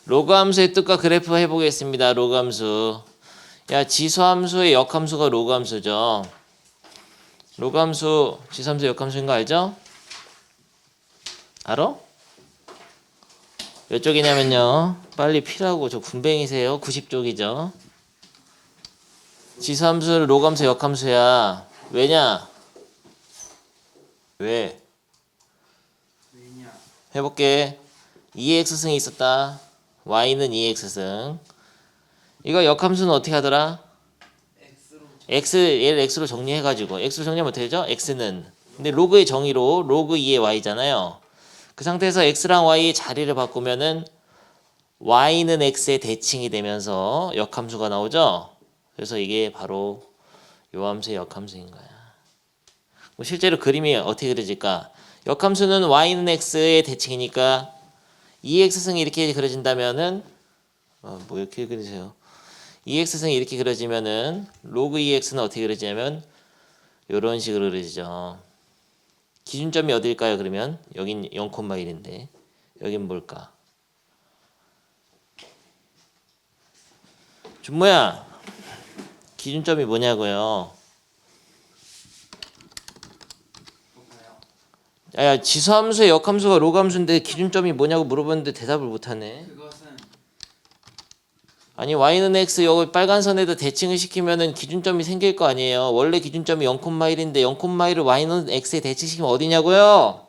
로그 함수의 뜻과 그래프 해보겠습니다. 로그 함수. 야, 지수함수의 역함수가 로그 함수죠. 로그 함수, 지수함수 역함수인 거 알죠? 알아? 몇 쪽이냐면요. 빨리 피라고. 저 군뱅이세요. 90쪽이죠. 지수함수를 로그 함수 역함수야. 왜냐? 왜? 해볼게. 2x승이 있었다. y는 2x승. 이거 역함수는 어떻게 하더라? 얘를 x로 정리해가지고 x로 정리하면 어떻게 되죠? x는 근데 로그의 정의로 로그 2의 y잖아요. 그 상태에서 x랑 y의 자리를 바꾸면은 y는 x의 대칭이 되면서 역함수가 나오죠. 그래서 이게 바로 요 함수의 역함수인 거야. 실제로 그림이 어떻게 그려질까? 역함수는 y는 x의 대칭이니까 2x승이 이렇게 그려진다면은 뭐 이렇게 그리세요. 2x승이 이렇게 그려지면은 로그 2x는 어떻게 그려지냐면 이런 식으로 그려지죠. 기준점이 어딜까요? 그러면 여긴 0,1인데 여긴 뭘까? 준모야, 기준점이 뭐냐고요? 야, 지수함수의 역함수가 로그 함수인데 기준점이 뭐냐고 물어봤는데 대답을 못하네. 아니 y는 x 여기 빨간 선에다 대칭을 시키면은 기준점이 생길 거 아니에요. 원래 기준점이 0,1인데 0,1을 y는 x에 대칭시키면 어디냐고요?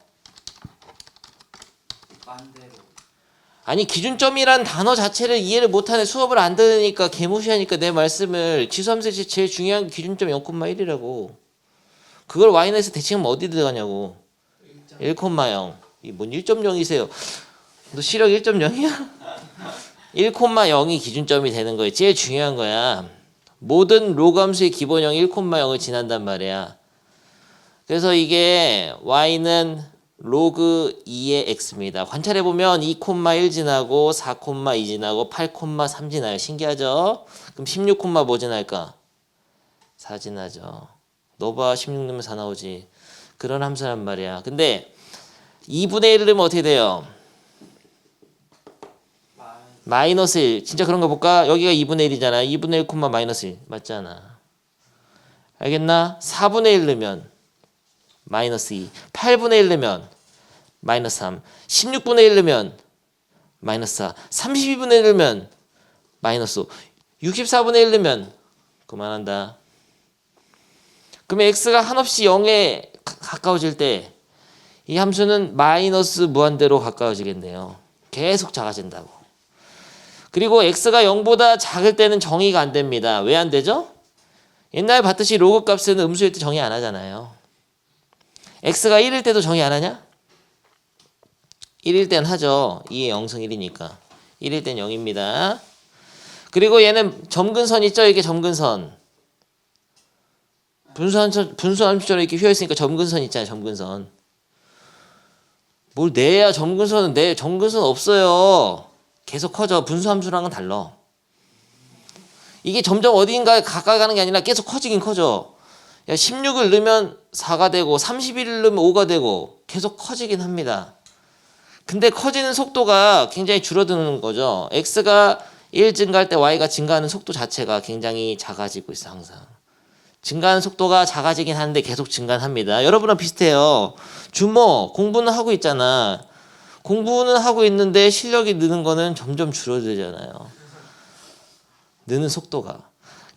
아니 기준점이란 단어 자체를 이해를 못하네. 수업을 안 들으니까 개무시하니까 내 말씀을. 지수함수에서 제일 중요한 기준점이 0,1이라고. 그걸 y는 x에 대칭하면 어디 들어가냐고. 1,0. 이 뭔 1.0이세요? 너 시력 1.0이야? 1,0이 기준점이 되는 거예요. 제일 중요한 거야. 모든 로그 함수의 기본형 1,0을 지난단 말이야. 그래서 이게 y는 로그 2의 x입니다. 관찰해보면 2,1 지나고 4,2 지나고 8,3 지나요. 신기하죠? 그럼 16, 뭐 지날까? 4 지나죠. 너 봐, 16 넣으면 4 나오지. 그런 함수란 말이야. 근데 2분의 1을 넣으면 어떻게 돼요? 마이너스 1. 진짜 그런 거 볼까? 여기가 2분의 1이잖아. 2분의 1, 마이너스 1. 맞잖아. 알겠나? 4분의 1 넣으면 마이너스 2. 8분의 1 넣으면 마이너스 3. 16분의 1 넣으면 마이너스 4. 32분의 1 넣으면 마이너스 5. 64분의 1 넣으면 그만한다. 그러면 x가 한없이 0에 가까워질 때 이 함수는 마이너스 무한대로 가까워지겠네요. 계속 작아진다고. 그리고 x가 0보다 작을 때는 정의가 안 됩니다. 왜 안 되죠? 옛날에 봤듯이 로그 값은 음수일 때 정의 안 하잖아요. x가 1일 때도 정의 안 하냐? 1일 땐 하죠. 2의 0승 1이니까. 1일 땐 0입니다. 그리고 얘는 점근선 있죠? 이게 점근선. 분수함수처럼 이렇게 휘어있으니까 점근선 있잖아요. 점근선. 뭘 내야 점근선은 내 점근선 없어요. 계속 커져. 분수함수랑은 달라. 이게 점점 어딘가에 가까이 가는 게 아니라 계속 커지긴 커져. 야, 16을 넣으면 4가 되고 31을 넣으면 5가 되고 계속 커지긴 합니다. 근데 커지는 속도가 굉장히 줄어드는 거죠. x가 1 증가할 때 y가 증가하는 속도 자체가 굉장히 작아지고 있어 항상. 증가하는 속도가 작아지긴 하는데 계속 증가합니다. 여러분은 비슷해요. 주모 공부는 하고 있잖아. 공부는 하고 있는데 실력이 느는 거는 점점 줄어들잖아요. 느는 속도가.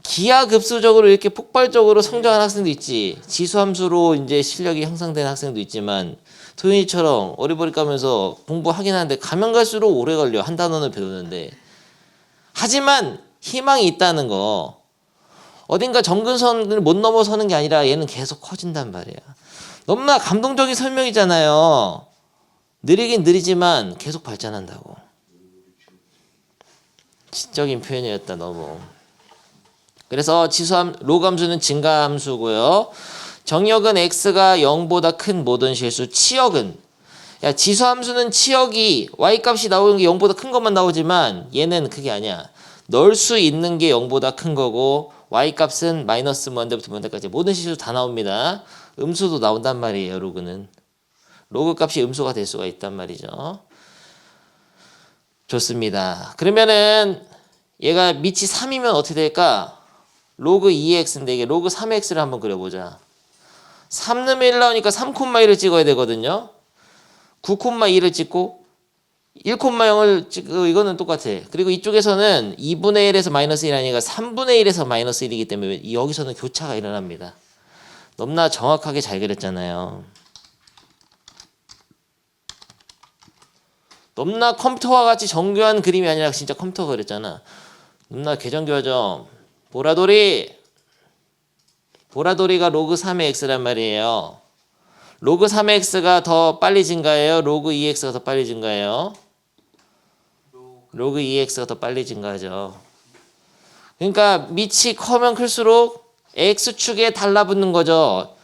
기하급수적으로 이렇게 폭발적으로 성장하는 학생도 있지. 지수함수로 이제 실력이 향상되는 학생도 있지만 도윤이처럼 어리버리 까면서 공부하긴 하는데 가면 갈수록 오래 걸려. 한 단원을 배우는데. 하지만 희망이 있다는 거. 어딘가 점근선을 못 넘어서는 게 아니라 얘는 계속 커진단 말이야. 너무나 감동적인 설명이잖아요. 느리긴 느리지만 계속 발전한다고. 지적인 표현이었다 너무. 그래서 로그 함수는 증가함수고요. 정역은 x가 0보다 큰 모든 실수. 치역은 지수함수는 치역이 y값이 나오는 게 0보다 큰 것만 나오지만 얘는 그게 아니야. 넣을 수 있는 게 0보다 큰 거고 y값은 마이너스 무한대부터 무한대까지 모든 실수 다 나옵니다. 음수도 나온단 말이에요. 로그는. 로그 값이 음수가 될 수가 있단 말이죠. 좋습니다. 그러면은 얘가 밑이 3이면 어떻게 될까? 로그 2x인데 이게 로그 3x를 한번 그려보자. 3 넣으면 1 나오니까 3,1을 찍어야 되거든요. 9,2를 찍고 1,0을 찍고 이거는 똑같아. 그리고 이쪽에서는 2분의 1에서 마이너스 1이 아니라 3분의 1에서 마이너스 1이기 때문에 여기서는 교차가 일어납니다. 너무나 정확하게 잘 그렸잖아요. 너무나 컴퓨터와 같이 정교한 그림이 아니라 진짜 컴퓨터가 그렸잖아. 너무나 개정교하죠. 보라돌이가 로그 3의 x란 말이에요. 로그 3의 x가 더 빨리 증가해요? 로그 2x가 더 빨리 증가해요? 로그 2x가 더 빨리 증가하죠. 그러니까 밑이 커면 클수록 x축에 달라붙는 거죠.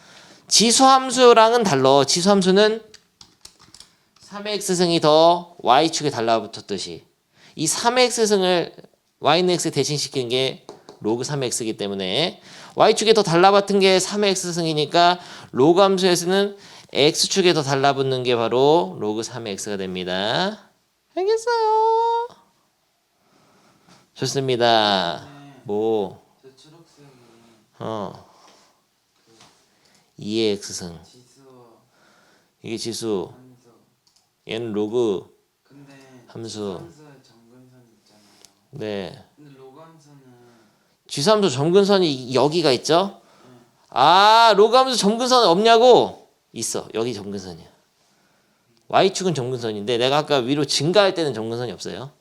지수함수랑은 달라. 지수함수는 3의 x승이 더 y축에 달라붙었듯이 이 3의 x승을 y는 x에 대신시키는 게 로그 3의 x이기 때문에 y축에 더 달라붙은 게 3의 x승이니까 로그 함수에서는 x축에 더 달라붙는 게 바로 로그 3의 x가 됩니다. 알겠어요? 좋습니다. 뭐? 저 초록색이 2의 x승. 지수 이게 지수. 함수. 얘는 로그 근데 함수. 함수의 점근선 있잖아요. 네. 근데 로그 함수는 지수함수 점근선이 여기가 있죠? 아, 로그 함수 점근선 없냐고? 있어. 여기 점근선이야. y축은 점근선인데 내가 아까 위로 증가할 때는 점근선이 없어요.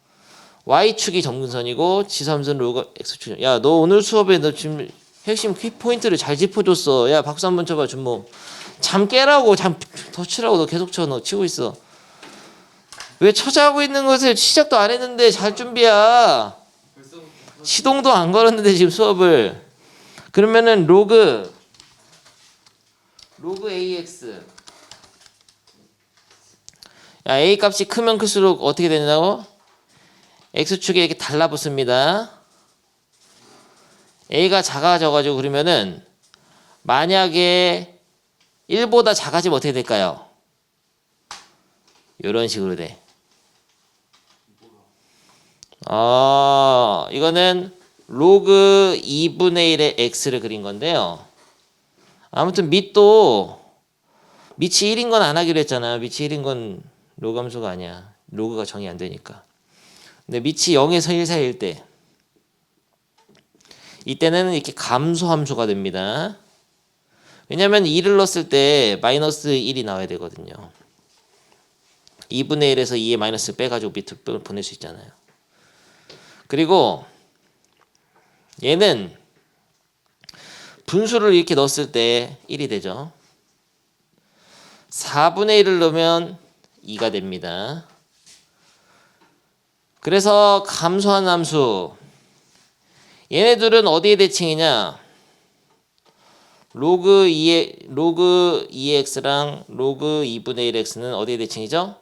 y축이 점근선이고 지수함수는 로그 x축. 야, 너 오늘 수업에 너 지금 핵심 키포인트를 잘 짚어줬어. 야, 박수 한번 쳐봐, 준모. 잠 깨라고, 잠 더 치라고. 너 계속 쳐. 너 치고 있어. 왜 처자하고 있는 것을 시작도 안 했는데 잘 준비야. 벌써부터 시동도 안 걸었는데 지금 수업을. 그러면은 로그 ax. 야, a 값이 크면 클수록 어떻게 되냐고? x축에 이렇게 달라붙습니다. a가 작아져가지고 그러면은 만약에 1보다 작아지면 어떻게 될까요? 이런 식으로 돼. 이거는 로그 2분의 1의 x를 그린 건데요. 아무튼 밑이 1인 건 안 하기로 했잖아요. 밑이 1인 건 로그 함수가 아니야. 로그가 정의 안 되니까. 근데 밑이 0에서 1 사이일 때 이때는 이렇게 감소 함수가 됩니다. 왜냐면 2를 넣었을 때 마이너스 1이 나와야 되거든요. 2분의 1에서 2의 마이너스 빼가지고 밑으로 보낼 수 있잖아요. 그리고 얘는 분수를 이렇게 넣었을 때 1이 되죠. 4분의 1을 넣으면 2가 됩니다. 그래서 감소한 함수 얘네들은 어디에 대칭이냐? 로그 2x랑 로그 2분의 1x는 어디에 대칭이죠?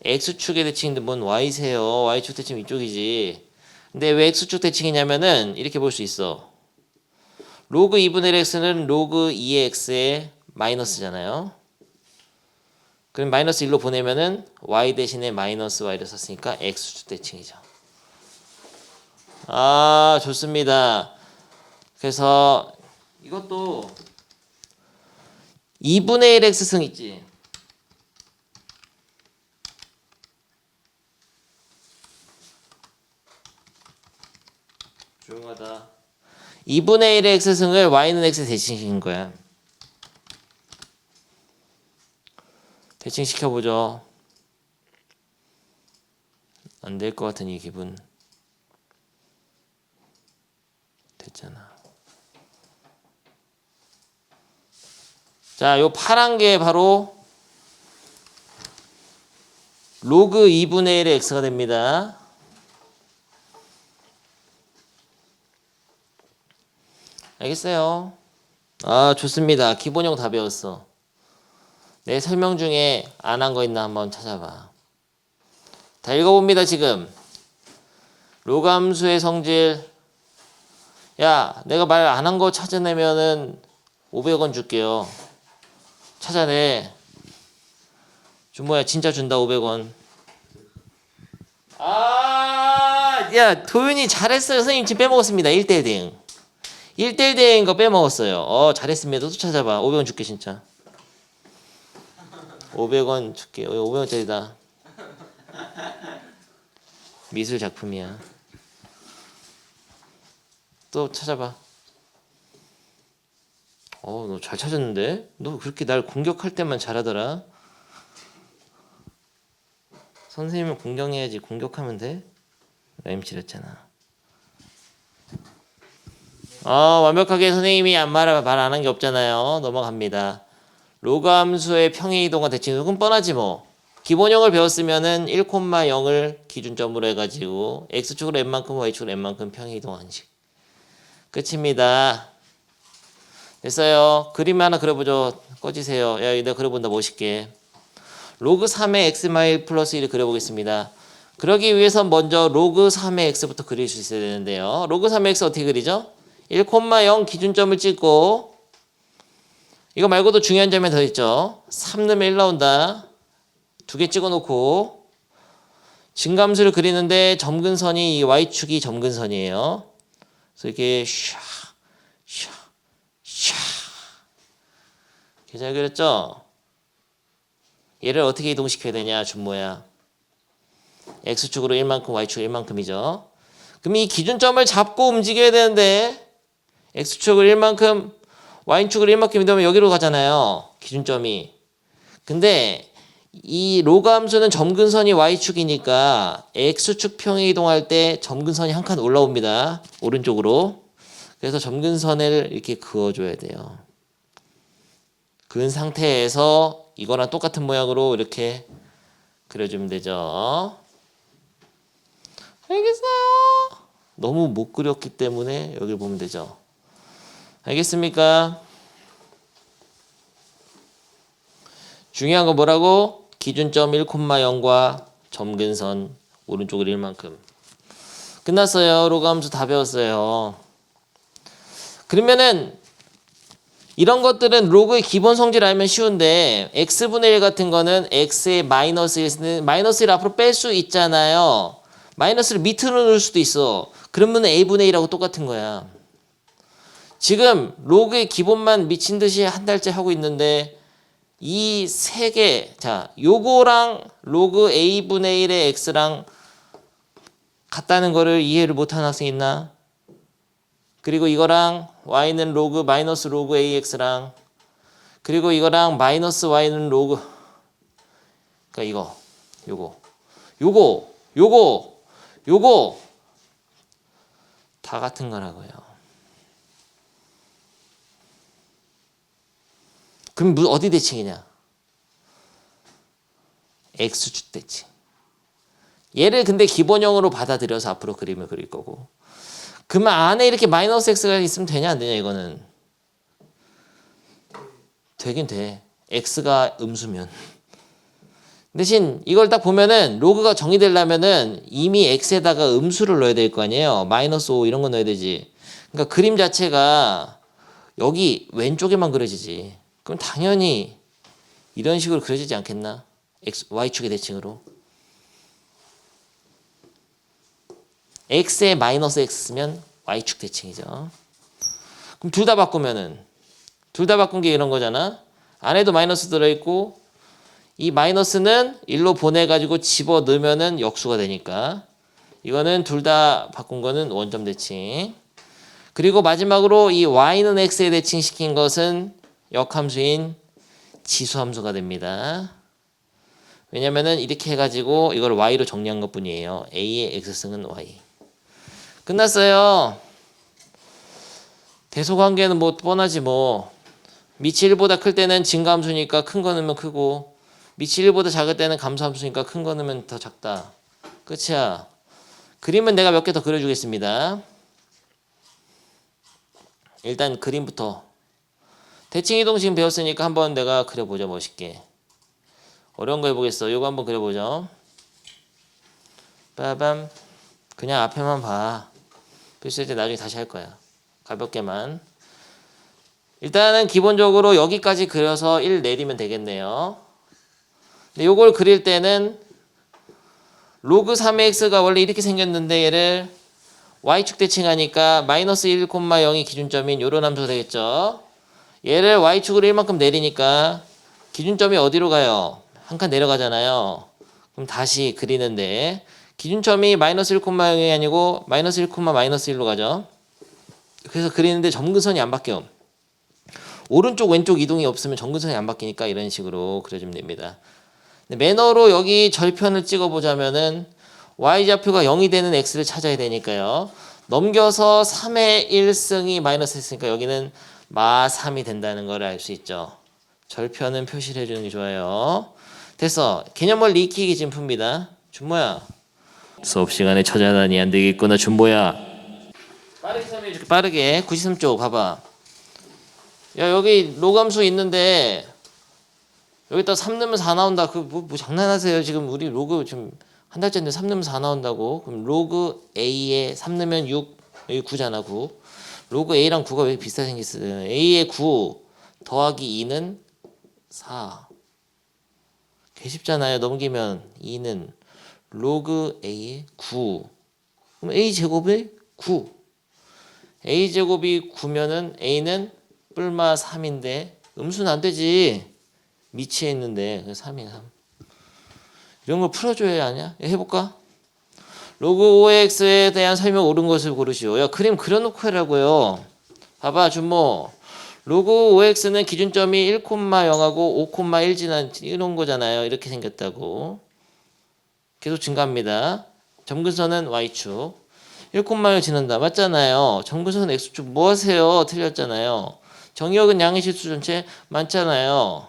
x축의 대칭인데 뭔 y세요? y축 대칭 이쪽이지. 근데 왜 x축 대칭이냐면은 이렇게 볼 수 있어. 로그 2분의 1x는 로그 2x의 마이너스잖아요. 그럼 마이너스 1로 보내면은 y 대신에 마이너스 y를 썼으니까 x축 대칭이죠. 아, 좋습니다. 그래서 이것도 2분의 1 x승 있지. 조용하다. 2분의 1의 x승을 y는 x에 대칭시킨 거야. 대칭시켜보죠. 안 될 것 같은 이 기분. 됐잖아. 자, 요 파란 게 바로 로그 2분의 1의 x가 됩니다. 알겠어요? 아, 좋습니다. 기본형 다 배웠어. 내 설명 중에 안 한 거 있나 한번 찾아봐. 다 읽어봅니다, 지금. 로그 함수의 성질. 야, 내가 말 안 한 거 찾아내면은 500원 줄게요. 찾아내. 준모야, 진짜 준다, 500원. 야, 도윤이 잘했어요. 선생님 지금 빼먹었습니다. 1대1 대응. 1대1 대응인 거 빼먹었어요. 잘했습니다. 또 찾아봐. 500원 줄게 진짜. 500원 줄게. 500원짜리다. 미술 작품이야. 또 찾아봐. 너 잘 찾았는데? 너 그렇게 날 공격할 때만 잘하더라. 선생님을 공경해야지 공격하면 돼? 라임 지렸잖아. 완벽하게 선생님이 말 안 한 게 없잖아요. 넘어갑니다. 로그 함수의 평행 이동과 대칭 이동. 그럼 뻔하지 뭐. 기본형을 배웠으면은 1,0을 기준점으로 해가지고 x축으로 n만큼 y축으로 n만큼 평행 이동하는 식. 끝입니다. 됐어요. 그림 하나 그려보죠. 꺼지세요. 야, 내가 그려본다. 멋있게. 로그 3의 x 플러스 1을 그려보겠습니다. 그러기 위해선 먼저 로그 3의 x부터 그릴 수 있어야 되는데요. 로그 3의 x 어떻게 그리죠? 1,0 기준점을 찍고, 이거 말고도 중요한 점이 더 있죠. 3 넣으면 1 나온다. 2개 찍어놓고 진감수를 그리는데 점근선이 이 y축이 점근선이에요. 그래서 이렇게 샤 이렇게 잘 그렸죠? 얘를 어떻게 이동시켜야 되냐, 준모야. x축으로 1만큼, y축으로 1만큼이죠. 그럼 이 기준점을 잡고 움직여야 되는데 x축으로 1만큼, y축으로 1만큼 이동하면 여기로 가잖아요. 기준점이. 근데 이 로그 함수는 점근선이 y축이니까 x축 평행 이동할 때 점근선이 한 칸 올라옵니다. 오른쪽으로. 그래서 점근선을 이렇게 그어줘야 돼요. 그은 상태에서 이거랑 똑같은 모양으로 이렇게 그려주면 되죠. 알겠어요? 너무 못 그렸기 때문에 여기 보면 되죠. 알겠습니까? 중요한 건 뭐라고? 기준점 1,0과 점근선 오른쪽으로 1만큼. 끝났어요. 로그 함수 다 배웠어요. 그러면은 이런 것들은 로그의 기본 성질 알면 쉬운데 x분의 1 같은 거는 x의 마이너스 1은 마이너스 1 앞으로 뺄 수 있잖아요. 마이너스를 밑으로 넣을 수도 있어. 그러면 a분의 1하고 똑같은 거야. 지금 로그의 기본만 미친 듯이 한 달째 하고 있는데 이 세 개, 자, 요거랑 로그 a분의 1의 x랑 같다는 거를 이해를 못하는 학생 있나? 그리고 이거랑 y는 로그 마이너스 로그 ax랑 그리고 이거랑 마이너스 y는 로그, 그러니까 요거 다 같은 거라고요. 그럼 어디 대칭이냐? x축 대칭. 얘를 근데 기본형으로 받아들여서 앞으로 그림을 그릴 거고. 그러면 안에 이렇게 마이너스 x가 있으면 되냐 안 되냐 이거는. 되긴 돼. x가 음수면. 대신 이걸 딱 보면은 로그가 정의되려면은 이미 x에다가 음수를 넣어야 될 거 아니에요. 마이너스 5 이런 거 넣어야 되지. 그러니까 그림 자체가 여기 왼쪽에만 그려지지. 그럼 당연히 이런 식으로 그려지지 않겠나? y축의 대칭으로. x에 마이너스 x면 y축 대칭이죠. 그럼 둘 다 바꾸면은 둘 다 바꾼 게 이런 거잖아. 안에도 마이너스 들어있고 이 마이너스는 1로 보내가지고 집어 넣으면은 역수가 되니까 이거는 둘 다 바꾼 거는 원점 대칭. 그리고 마지막으로 이 y는 x에 대칭시킨 것은 역함수인 지수함수가 됩니다. 왜냐면은 이렇게 해가지고 이걸 y로 정리한 것 뿐이에요. a의 x승은 y. 끝났어요. 대소관계는 뭐 뻔하지 뭐. 밑이 1보다 클 때는 증가함수니까 큰 거 넣으면 크고 밑이 1보다 작을 때는 감소함수니까 큰 거 넣으면 더 작다. 끝이야. 그림은 내가 몇 개 더 그려주겠습니다. 일단 그림부터. 대칭이동 지금 배웠으니까 한번 내가 그려보자 멋있게. 어려운 거 해보겠어. 이거 한번 그려보죠. 빠밤. 그냥 앞에만 봐. 필수할 때 나중에 다시 할 거야. 가볍게만. 일단은 기본적으로 여기까지 그려서 1 내리면 되겠네요. 근데 요걸 그릴 때는 로그 3의 x가 원래 이렇게 생겼는데 얘를 y축 대칭하니까 마이너스 1,0이 기준점인 요런 함수가 되겠죠. 얘를 y축으로 1만큼 내리니까 기준점이 어디로 가요? 한 칸 내려가잖아요. 그럼 다시 그리는데 기준점이 마이너스 1,0이 아니고 마이너스 1, 마이너스 1로 가죠. 그래서 그리는데 점근선이 안 바뀌어. 오른쪽 왼쪽 이동이 없으면 점근선이 안 바뀌니까 이런 식으로 그려주면 됩니다. 매너로 여기 절편을 찍어보자면은 y좌표가 0이 되는 x를 찾아야 되니까요. 넘겨서 3의 1승이 마이너스 했으니까 여기는 마 3이 된다는 걸 알 수 있죠. 절편은 표시를 해주는 게 좋아요. 됐어. 개념을 익히기 지금 풉니다. 준모야. 수업 시간에 찾아다니 안 되겠구나 준모야. 빠르게 설명해줄게. 빠르게 93쪽 봐봐. 야 여기 로감수 있는데 여기다 3 넣으면 4 나온다. 뭐 장난하세요? 지금 우리 로그 지금 한 달째인데 3 넣으면 4 나온다고. 그럼 로그 A에 3 넣으면 6 여기 9잖아 9. 로그 A랑 9가 왜 비슷하게 생겼어요? A에 9 더하기 2는 4. 개 쉽잖아요. 넘기면 2는 로그 A에 9. 그럼 A 제곱이 9. A 제곱이 9면은 A는 뿔마 3인데 음수는 안 되지. 미치에 있는데 3이야 3. 이런 걸 풀어줘야 하냐? 해볼까? 로그 5x에 대한 설명 옳은 것을 고르시오. 야 그림 그려놓고 하라고요. 봐봐 준모. 로그 5x는 기준점이 1,0하고 5,1 지난 이런 거잖아요. 이렇게 생겼다고. 계속 증가합니다. 점근선은 y축. 1,0를 지난다. 맞잖아요. 점근선은 x축. 뭐 하세요? 틀렸잖아요. 정의역은 양의 실수 전체 많잖아요.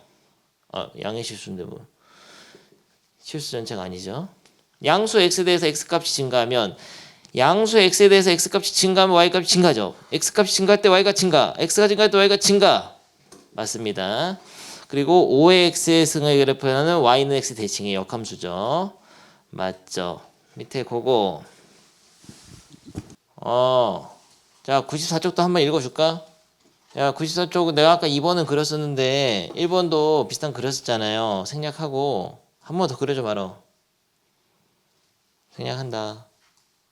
양의 실수인데 뭐. 실수 전체가 아니죠. 양수 x에 대해서 x값이 증가하면 양수 x에 대해서 x값이 증가하면 y값이 증가죠. x값이 증가할 때 y가 증가. x가 증가할 때 y가 증가. 맞습니다. 그리고 5의 x의 승의 그래프는 y는 x 대칭의 역함수죠. 맞죠. 밑에 그거 자 94쪽도 한번 읽어줄까? 야 94쪽은 내가 아까 2번은 그렸었는데 1번도 비슷한 그렸었잖아요. 생략하고 한 번 더 그려줘 말어. 생략한다.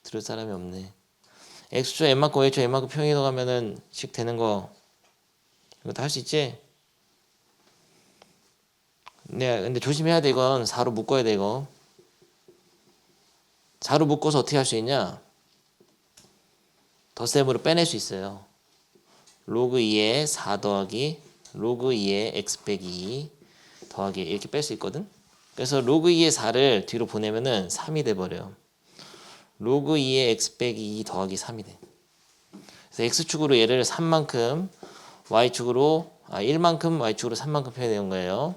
들을 사람이 없네. x축 n만큼 y축 n만큼 평이동 하면은 식 되는 거 이거 다 할 수 있지? 네, 근데 조심해야 돼. 이건 4로 묶어야 돼. 이거 4로 묶어서 어떻게 할 수 있냐? 덧셈으로 빼낼 수 있어요. 로그 2에 4 더하기 로그 2에 x 빼기 2 더하기 이렇게 뺄 수 있거든. 그래서 로그 2의 4를 뒤로 보내면은 3이 돼버려요. 로그 2의 x 빼기 2 더하기 3이 돼. 그래서 x축으로 얘를 3만큼 y축으로 1만큼 y축으로 3만큼 표현해온 거예요.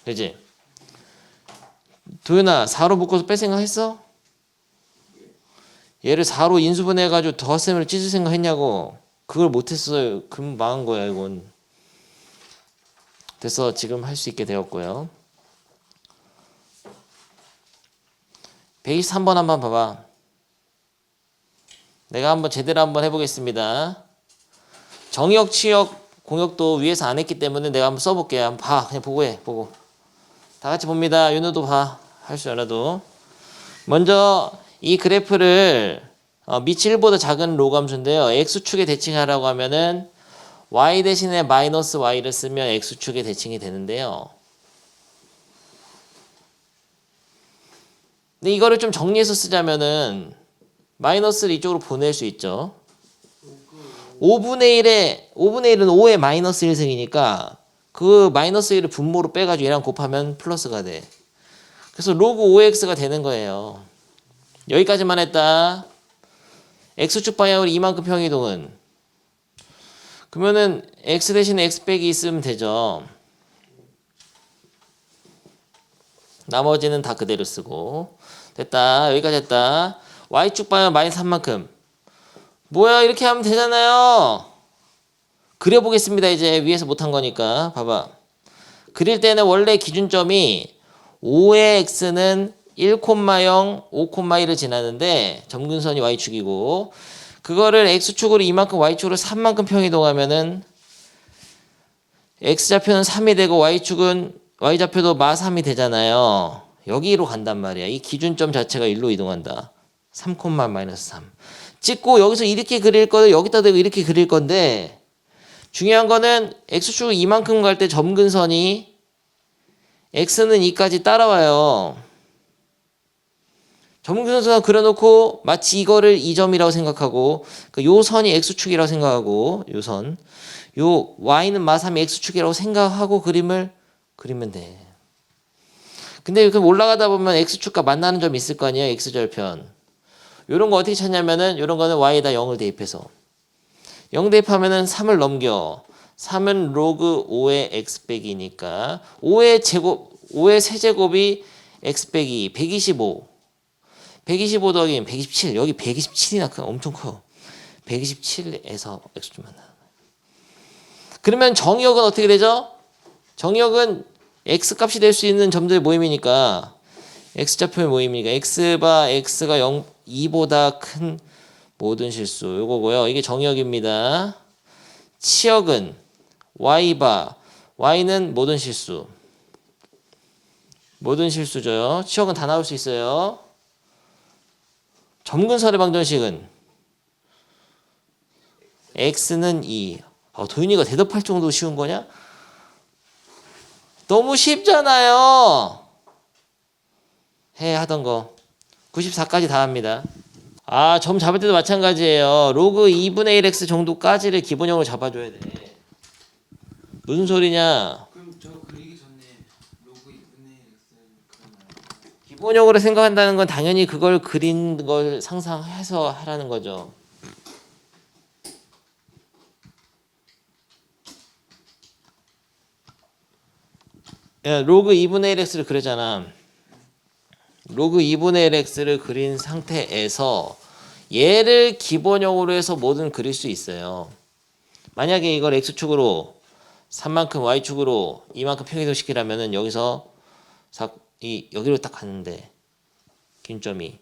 그지? 도윤아 4로 묶어서 뺄 생각 했어? 얘를 4로 인수분해해가지고 덧셈을 찢을 생각 했냐고. 그걸 못했어요. 그럼 망한 거야 이건. 그래서 지금 할 수 있게 되었고요. 123번 한번 봐봐. 내가 한번 제대로 한번 해보겠습니다. 정의역, 치역, 공역도 위에서 안 했기 때문에 내가 한번 써볼게. 한번 봐. 그냥 보고 해. 보고. 다 같이 봅니다. 윤우도 봐. 할 줄 알아도. 먼저 이 그래프를 밑이 1보다 작은 로감수인데요. x축에 대칭하라고 하면은 y 대신에 마이너스 y를 쓰면 x축에 대칭이 되는데요. 근데 이거를 좀 정리해서 쓰자면은 마이너스를 이쪽으로 보낼 수 있죠. 5분의 1은 5의 마이너스 1승이니까 그 마이너스 1을 분모로 빼가지고 얘랑 곱하면 플러스가 돼. 그래서 로그 5x가 되는 거예요. 여기까지만 했다. x축 방향으로 이만큼 평이동은 그러면은 x 대신에 x 빼기 있으면 되죠. 나머지는 다 그대로 쓰고 됐다. 여기까지 했다. y축 방향 마이너스 3만큼 뭐야 이렇게 하면 되잖아요. 그려보겠습니다. 이제 위에서 못한 거니까 봐봐. 그릴 때는 원래 기준점이 5의 x는 1,0, 5,1을 지나는데 점근선이 y축이고 그거를 x축으로 이만큼 y축으로 3만큼 평이동하면은 x좌표는 3이 되고 y축은 y좌표도 마3이 되잖아요. 여기로 간단 말이야. 이 기준점 자체가 1로 이동한다. 3, 마이너스 3. 찍고 여기서 이렇게 그릴 거를 여기다 대고 이렇게 그릴 건데 중요한 거는 x축 이만큼 갈 때 점근선이 x는 2까지 따라와요. 점근선 그려놓고 마치 이거를 이 점이라고 생각하고 요 선이 x축이라고 생각하고 요 선, 요 y는 마3이 x축이라고 생각하고 그림을 그리면 돼. 근데 그럼 올라가다 보면 x축과 만나는 점이 있을 거 아니에요. x절편. 요런 거 어떻게 찾냐면은 요런 거는 y에다 0을 대입해서 0 대입하면은 3을 넘겨. 3은 로그 5의 x 빼기 2니까 5의 세제곱이 x 빼기 125. 125 더하기 127. 여기 127이나 엄청 커요. 127에서 x축 만나. 그러면 정의역은 어떻게 되죠? 정의역은 x 값이 될 수 있는 점들의 모임이니까 x좌표의 모임이니까 x바 x가 2보다 큰 모든 실수 요거고요. 이게 정의역입니다. 치역은 y바 y는 모든 실수. 모든 실수죠. 치역은 다 나올 수 있어요. 점근선의 방정식은 x는 2. 도윤이가 대답할 정도로 쉬운 거냐? 너무 쉽잖아요. 하던 거 94까지 다 합니다. 점 잡을 때도 마찬가지예요. 로그 2분의 1x 정도까지를 기본형으로 잡아줘야 돼. 무슨 소리냐? 그럼 저 그리기 전에 로그 2분의 1 x를 그려놔요. 기본형으로 생각한다는 건 당연히 그걸 그린 걸 상상해서 하라는 거죠. 야, 로그 2분의 1x를 그리잖아. 로그 2분의 1x를 그린 상태에서 얘를 기본형으로 해서 뭐든 그릴 수 있어요. 만약에 이걸 x축으로 3만큼 y축으로 이만큼 평이동시키려면은 여기서 여기로 딱 갔는데 균점이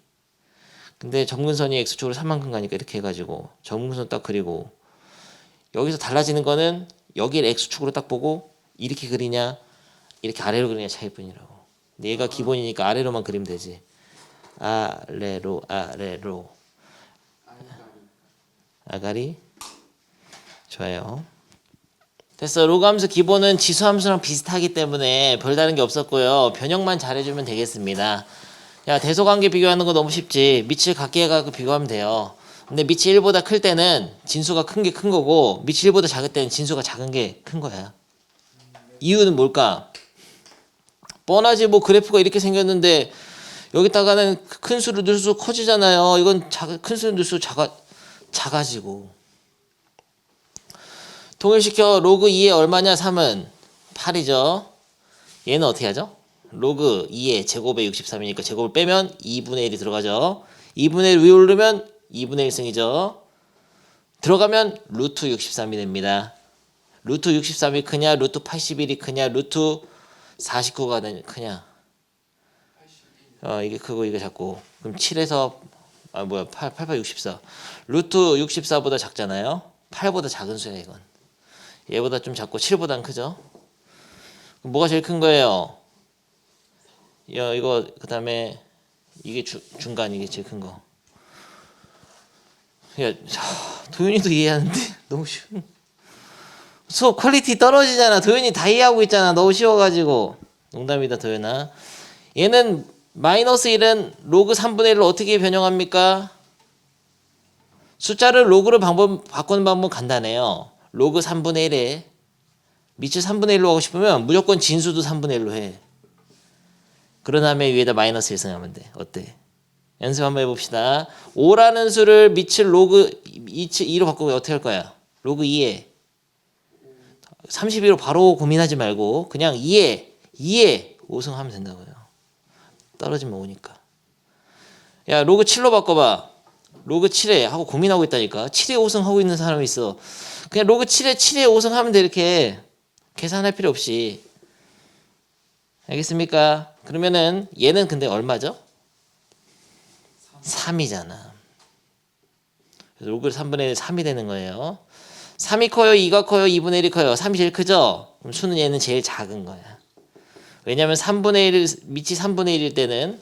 근데 점근선이 x축으로 3만큼 가니까 이렇게 해가지고 점근선 딱 그리고 여기서 달라지는 거는 여기를 x축으로 딱 보고 이렇게 그리냐 이렇게 아래로 그리냐 차이뿐이라고. 근데 얘가 기본이니까 아래로만 그리면 되지. 아래로 아가리 좋아요. 됐어. 로그 함수 기본은 지수 함수랑 비슷하기 때문에 별다른 게 없었고요. 변형만 잘해주면 되겠습니다. 야, 대소관계 비교하는 거 너무 쉽지. 밑을 같게 해가지고 비교하면 돼요. 근데 밑이 1보다 클 때는 진수가 큰 게 큰 거고 밑이 1보다 작을 때는 진수가 작은 게 큰 거야. 이유는 뭘까? 뻔하지. 뭐 그래프가 이렇게 생겼는데 여기다가는 큰 수를 넣을수록 커지잖아요. 이건 큰 수를 넣을수록 작아지고. 통일시켜 로그 2에 얼마냐? 3은 8이죠. 얘는 어떻게 하죠? 로그 2의 제곱에 63이니까 제곱을 빼면 2분의 1이 들어가죠. 2분의 1 위에 오르면 2분의 1승이죠. 들어가면 루트 63이 됩니다. 루트 63이 크냐? 루트 81이 크냐? 루트 49가 크냐? 이게 크고 이게 작고. 그럼 7에서 8, 64. 루트 64보다 작잖아요. 8보다 작은 수야 이건. 얘보다 좀 작고 7보다는 크죠. 그럼 뭐가 제일 큰 거예요? 이거 그다음에 이게 중간 이게 제일 큰 거. 야, 도윤이도 이해하는데 너무 쉬운. 수업 퀄리티 떨어지잖아. 도윤이 다 이해하고 있잖아. 너무 쉬워가지고. 농담이다 도윤아. 얘는 마이너스 1은 로그 3분의 1로 어떻게 변형합니까? 숫자를 로그로 바꾸는 방법은 간단해요. 로그 3분의 1에 밑을 3분의 1로 하고 싶으면 무조건 진수도 3분의 1로 해. 그런 다음에 위에다 마이너스 1 하면 돼. 어때? 연습 한번 해봅시다. 5라는 수를 밑을 로그 2로 바꾸면 어떻게 할 거야? 로그 2에 32로 바로 고민하지 말고 그냥 2에 5승 하면 된다고요. 떨어지면 5니까. 야, 로그 7로 바꿔봐. 로그 7에 하고 고민하고 있다니까. 7에 5승 하고 있는 사람이 있어. 그냥 로그 7에 5승 하면 돼. 이렇게 계산할 필요 없이. 알겠습니까? 그러면은 얘는 근데 얼마죠? 3이잖아. 그래서 로그 3분의 1 3이 되는 거예요. 3이 커요? 2가 커요? 2분의 1이 커요? 3이 제일 크죠? 그럼 수는 얘는 제일 작은 거야. 왜냐하면 3분의 1, 밑이 3분의 1일 때는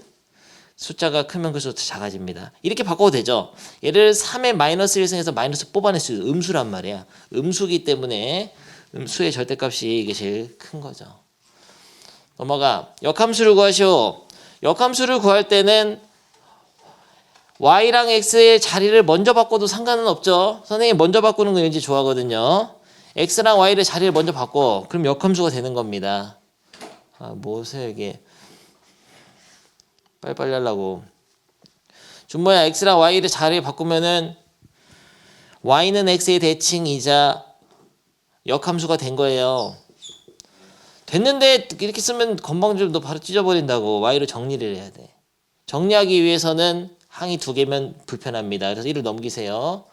숫자가 크면 클수록 더 작아집니다. 이렇게 바꿔도 되죠. 얘를 3의 마이너스 1승에서 마이너스 뽑아낼 수 있어요. 음수란 말이야. 음수기 때문에 수의 절대값이 이게 제일 큰 거죠. 넘어가. 역함수를 구하시오. 역함수를 구할 때는 y랑 x의 자리를 먼저 바꿔도 상관은 없죠. 선생님이 먼저 바꾸는 거 왠지 좋아하거든요. x랑 y를 자리를 먼저 바꿔. 그럼 역함수가 되는 겁니다. 아, 뭐세요 이게. 빨리빨리 하려고. 준모야, x랑 y를 자리를 바꾸면은 y는 x의 대칭이자 역함수가 된 거예요. 됐는데 이렇게 쓰면 건방지면 너 바로 찢어버린다고. y로 정리를 해야 돼. 정리하기 위해서는 항이 두 개면 불편합니다. 그래서 1을 넘기세요.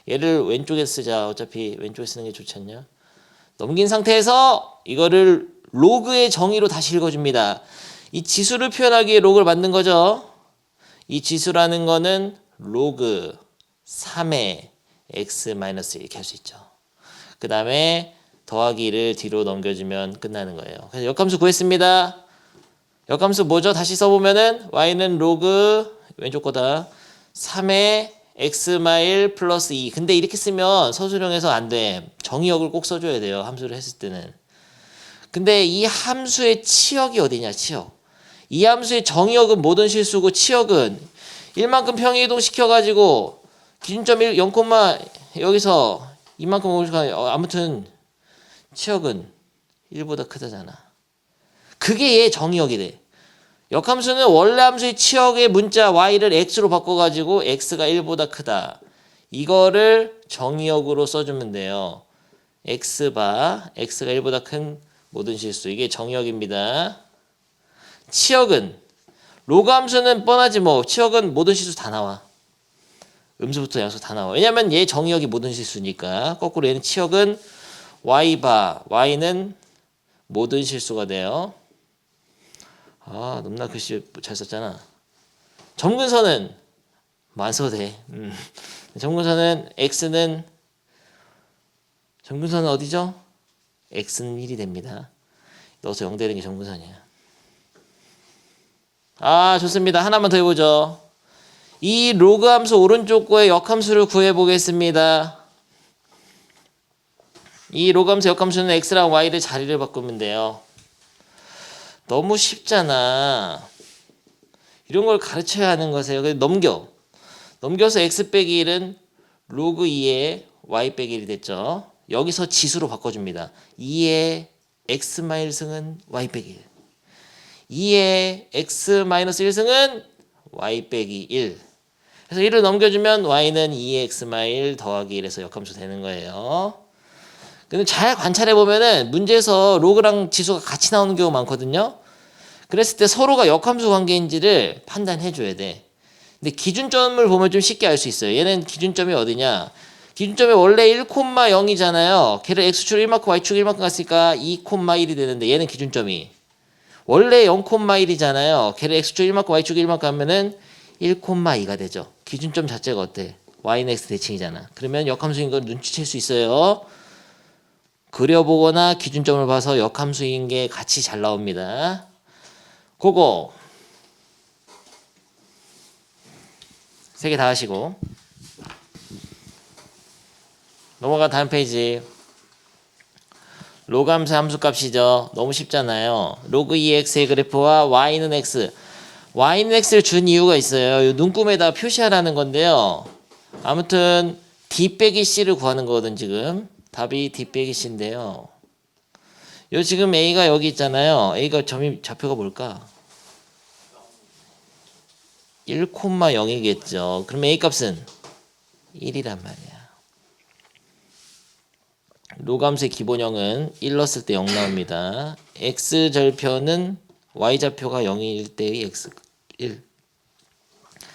얘를 왼쪽에 쓰자. 어차피 왼쪽에 쓰는 게 좋지 않냐? 넘긴 상태에서 이거를 로그의 정의로 다시 읽어줍니다. 이 지수를 표현하기 위해 로그를 만든 거죠. 이 지수라는 거는 로그 3의 x-1 이렇게 할 수 있죠. 그 다음에 더하기 1을 뒤로 넘겨주면 끝나는 거예요. 그래서 역함수 구했습니다. 역함수 뭐죠? 다시 써보면은 y는 로그 왼쪽 거다 3의 x-1 플러스 2. 근데 이렇게 쓰면 서술형에서 안 돼. 정의역을 꼭 써줘야 돼요. 함수를 했을 때는. 근데 이 함수의 치역이 어디냐? 치역. 이 함수의 정의역은 모든 실수고 치역은 1만큼 평이동 시켜가지고 기준점 1, 0, 여기서 이만큼 아무튼 치역은 1보다 크다잖아. 그게 얘 정의역이 돼. 역함수는 원래 함수의 치역의 문자 y를 x로 바꿔가지고 x가 1보다 크다. 이거를 정의역으로 써주면 돼요. x가 1보다 큰 모든 실수. 이게 정의역입니다. 치역은 로그 함수는 뻔하지 뭐. 치역은 모든 실수 다 나와. 음수부터 양수 다 나와. 왜냐면 얘 정의역이 모든 실수니까. 거꾸로 얘는 치역은 y는 모든 실수가 돼요. 아, 넘나 글씨 잘 썼잖아. 점근선은 뭐 안 써도 돼. 점근선은 점근선은 어디죠? x는 1이 됩니다. 넣어서 0 되는 게 점근선이야. 아, 좋습니다. 하나만 더 해보죠. 이 로그 함수 오른쪽 거의 역함수를 구해보겠습니다. 이 로그 함수 역함수는 x랑 y를 자리를 바꾸면 돼요. 너무 쉽잖아. 이런 걸 가르쳐야 하는 거세요. 넘겨서 x 빼기 1은 로그 2의 y 빼기 1이 됐죠. 여기서 지수로 바꿔줍니다. 2의 x-1승은 y 빼기 1. 2의 x-1승은 y 빼기 1. 그래서 1을 넘겨주면 y는 2의 x-1 더하기 1에서 역함수 되는 거예요. 근데 잘 관찰해 보면은 문제에서 로그랑 지수가 같이 나오는 경우가 많거든요. 그랬을 때 서로가 역함수 관계인지를 판단해 줘야 돼. 근데 기준점을 보면 좀 쉽게 알 수 있어요. 얘는 기준점이 어디냐? 기준점이 원래 1,0이잖아요. 걔를 x축 1만큼 y축 1만큼 갔으니까 2,1이 되는데 얘는 기준점이 원래 0,1이잖아요. 걔를 x축 1만큼 y축 1만큼 하면은 1,2가 되죠. 기준점 자체가 어때? y는 x 대칭이잖아. 그러면 역함수인 걸 눈치챌 수 있어요. 그려보거나 기준점을 봐서 역함수인 게 같이 잘 나옵니다. 그거 3개 다 하시고 넘어가 다음 페이지. 로그 함수 함수값이죠. 너무 쉽잖아요. 로그 2x의 그래프와 y는 x. y는 x를 준 이유가 있어요. 눈금에다 표시하라는 건데요. 아무튼 d 빼기 c를 구하는 거거든 지금. 답이 d 빼기 c인데요. 요 지금 a가 여기 있잖아요. a가 좌표가 뭘까? 1,0이겠죠. 그럼 a 값은 1이란 말이야. 로그함수의 기본형은 1 넣었을 때 0 나옵니다. x절표는 y좌표가 0일 때의 x 1.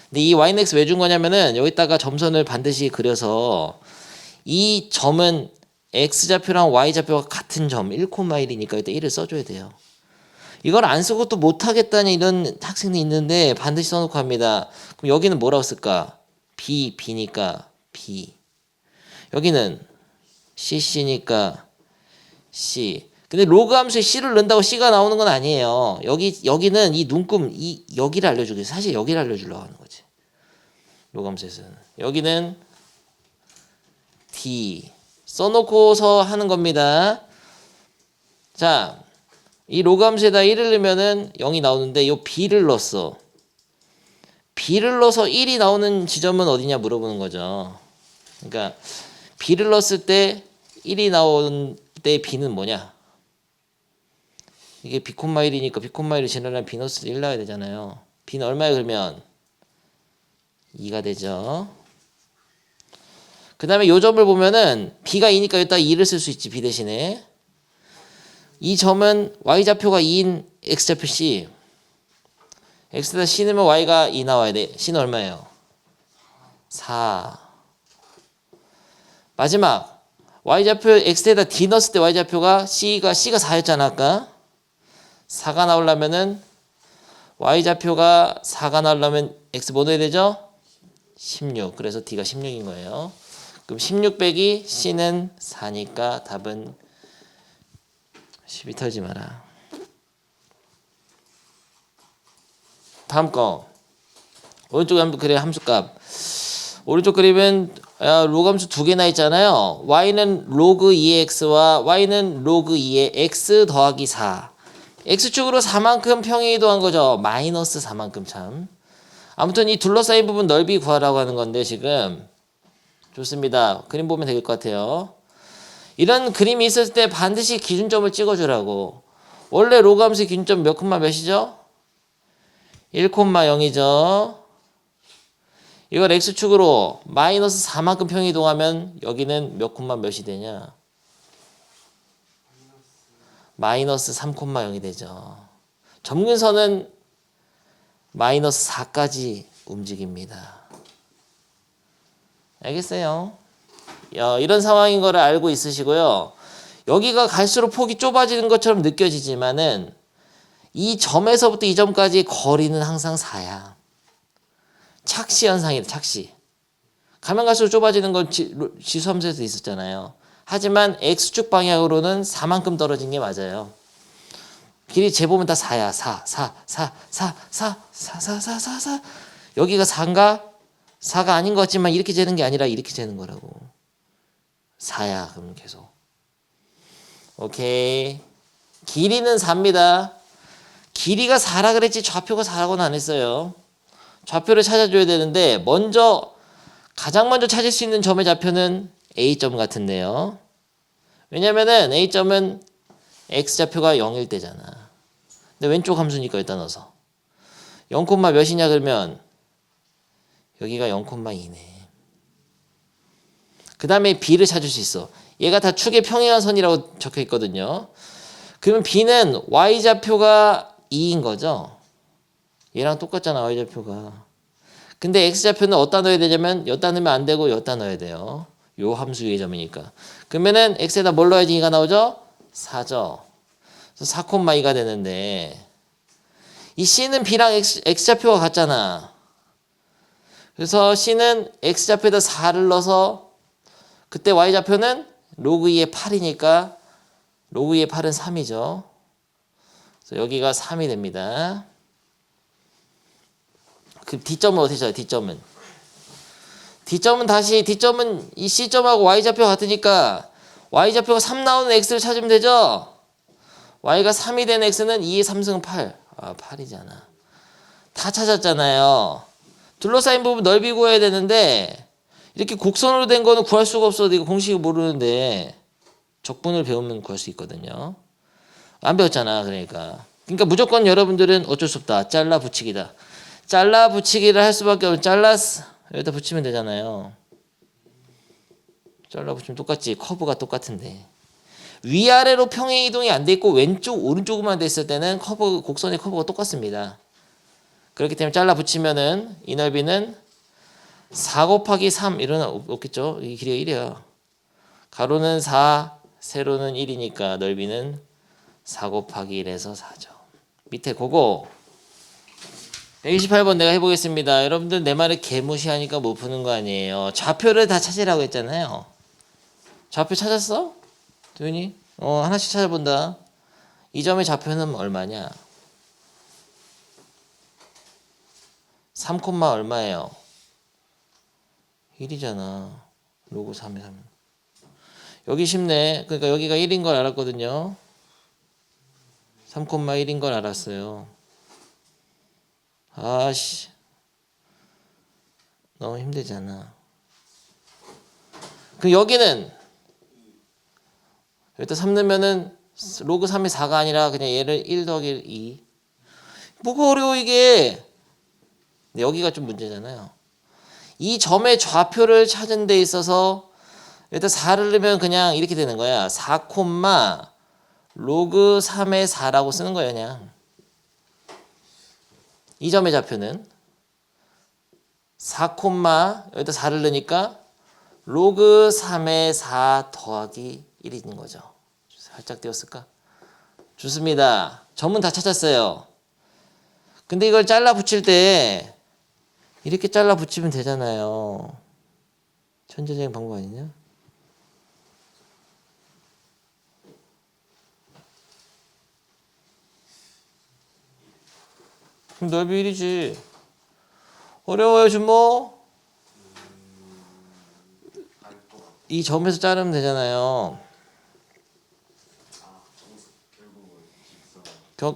근데 이 y는 x 왜 준 거냐면은 여기다가 점선을 반드시 그려서 이 점은 x좌표랑 y좌표가 같은 점 1,1이니까 일단 1을 써줘야 돼요. 이걸 안 쓰고 또 못하겠다는 이런 학생이 있는데 반드시 써놓고 합니다. 그럼 여기는 뭐라고 쓸까? b니까 b. 여기는 cc니까 c. 근데 로그 함수에 C를 넣는다고 C가 나오는 건 아니에요. 여기는 이 눈금, 여기를 알려주기 위해서 사실 여기를 알려주려고 하는 거지. 로그 함수에서는. 여기는 D 써놓고서 하는 겁니다. 자, 이 로그 함수에다 1을 넣으면은 0이 나오는데 요 B를 넣었어. B를 넣어서 1이 나오는 지점은 어디냐 물어보는 거죠. 그러니까 B를 넣었을 때 1이 나오는 때 B는 뭐냐? 이게 B, 1이니까 B, 1을 지나려면 B 넣었을 때 1 나와야 되잖아요. B는 얼마야 그러면? 2가 되죠. 그 다음에 요 점을 보면은 B가 2니까 여기다 2를 쓸 수 있지. B 대신에. 이 점은 Y좌표가 2인 X좌표 C. X에다 C 넣으면 Y가 2 나와야 돼. C는 얼마예요? 4. 마지막 Y좌표 X에다 D 넣었을 때 Y좌표가 C가 4였잖아 아까. 4가 나오려면은 Y좌표가 4가 나오려면 X 뭐 넣어야 되죠? 16. 그래서 D가 16인 거예요. 그럼 16 빼기 C는 4니까 답은 12 털지 마라. 다음 거. 오른쪽에 한번 그래 함수값. 오른쪽 그림은 로그 함수 두 개나 있잖아요. y는 로그 2x와 y는 로그 2의 x 더하기 4. x축으로 4만큼 평행이동한 거죠. 마이너스 4만큼 참. 아무튼 이 둘러싸인 부분 넓이 구하라고 하는 건데 지금 좋습니다. 그림 보면 될 것 같아요. 이런 그림이 있을 때 반드시 기준점을 찍어주라고. 원래 로그 함수의 기준점 몇 콤마 몇이죠? 1,0이죠. 이걸 x축으로 마이너스 4만큼 평이동하면 여기는 몇 콤마 몇이 되냐? 마이너스 3,0이 되죠. 점근선은 마이너스 4까지 움직입니다. 알겠어요? 이런 상황인 거를 알고 있으시고요. 여기가 갈수록 폭이 좁아지는 것처럼 느껴지지만은 이 점에서부터 이 점까지 거리는 항상 4야. 착시 현상이다. 착시. 가면 갈수록 좁아지는 건 지수함수에서 있었잖아요. 하지만 x축 방향으로는 4만큼 떨어진 게 맞아요. 길이 재보면 다 4야. 4, 4, 4, 4, 4, 4, 4, 4, 4, 4. 여기가 4인가? 4가 아닌 것 같지만 이렇게 재는 게 아니라 이렇게 재는 거라고. 4야. 그럼 계속. 오케이. 길이는 4입니다. 길이가 4라 그랬지 좌표가 4라고는 안 했어요. 좌표를 찾아줘야 되는데 가장 먼저 찾을 수 있는 점의 좌표는 A점 같은데요. 왜냐면은 A점은 X좌표가 0일 때잖아. 근데 왼쪽 함수니까 일단 넣어서 0, 몇이냐 그러면 여기가 0,2네. 그 다음에 B를 찾을 수 있어. 얘가 다 축의 평행한 선이라고 적혀 있거든요. 그러면 B는 Y좌표가 2인 거죠. 얘랑 똑같잖아 Y좌표가. 근데 X좌표는 어디다 넣어야 되냐면 여기다 넣으면 안 되고 여기다 넣어야 돼요. 요 함수 위의 점이니까. 그러면은 X에다 뭘 넣어야지 2가 나오죠? 4죠. 그래서 4,2가 되는데 이 C는 B랑 X좌표가 같잖아. 그래서 C는 X좌표에다 4를 넣어서 그때 Y좌표는 로그 2의 8이니까 로그 2의 8은 3이죠. 그래서 여기가 3이 됩니다. 그 D점은 어떻게 찾아요? D점은 D점은 이 C점하고 Y좌표 같으니까 Y좌표가 3 나오는 X를 찾으면 되죠? Y가 3이 된 X는 2의 3승은 8. 8이잖아. 다 찾았잖아요. 둘러싸인 부분 넓이 구해야 되는데 이렇게 곡선으로 된 거는 구할 수가 없어. 이거 공식을 모르는데 적분을 배우면 구할 수 있거든요. 안 배웠잖아. 그러니까 무조건 여러분들은 어쩔 수 없다. 잘라 붙이기다. 잘라 붙이기를 할 수밖에 없는 잘라서 여기다 붙이면 되잖아요. 잘라 붙이면 똑같지. 커브가 똑같은데 위아래로 평행 이동이 안 돼 있고 왼쪽 오른쪽으로만 돼 있을 때는 곡선의 커브가 똑같습니다. 그렇기 때문에 잘라 붙이면은 이 넓이는 4 곱하기 3 이런 없겠죠. 이 길이가 1이야. 가로는 4, 세로는 1이니까 넓이는 4 곱하기 1에서 4죠. 밑에 그거 128번 내가 해보겠습니다. 여러분들 내 말을 개무시하니까 못 푸는 거 아니에요. 좌표를 다 찾으라고 했잖아요. 좌표 찾았어? 도윤이? 하나씩 찾아본다. 이 점의 좌표는 얼마냐? 3, 얼마예요? 1이잖아. 로그 3에 3. 여기 쉽네. 그러니까 여기가 1인 걸 알았거든요. 3, 1인 걸 알았어요. 아씨. 너무 힘들잖아. 그 여기는 여기다 3 넣으면은 로그 3이 4가 아니라 그냥 얘를 1 더하기 2. 뭐가 어려워 이게. 근데 여기가 좀 문제잖아요. 이 점의 좌표를 찾은 데 있어서 일단 4를 넣으면 그냥 이렇게 되는 거야. 4, 로그 3의 4라고 쓰는 거예요. 그냥 이 점의 좌표는 4, 여기다 4를 넣으니까 로그 3의 4 더하기 1인 거죠. 살짝 띄웠을까? 좋습니다. 점은 다 찾았어요. 근데 이걸 잘라 붙일 때 이렇게 잘라 붙이면 되잖아요. 천재적인 방법 아니냐? 그럼 넓이 1이지. 어려워요, 준모? 이 점에서 자르면 되잖아요.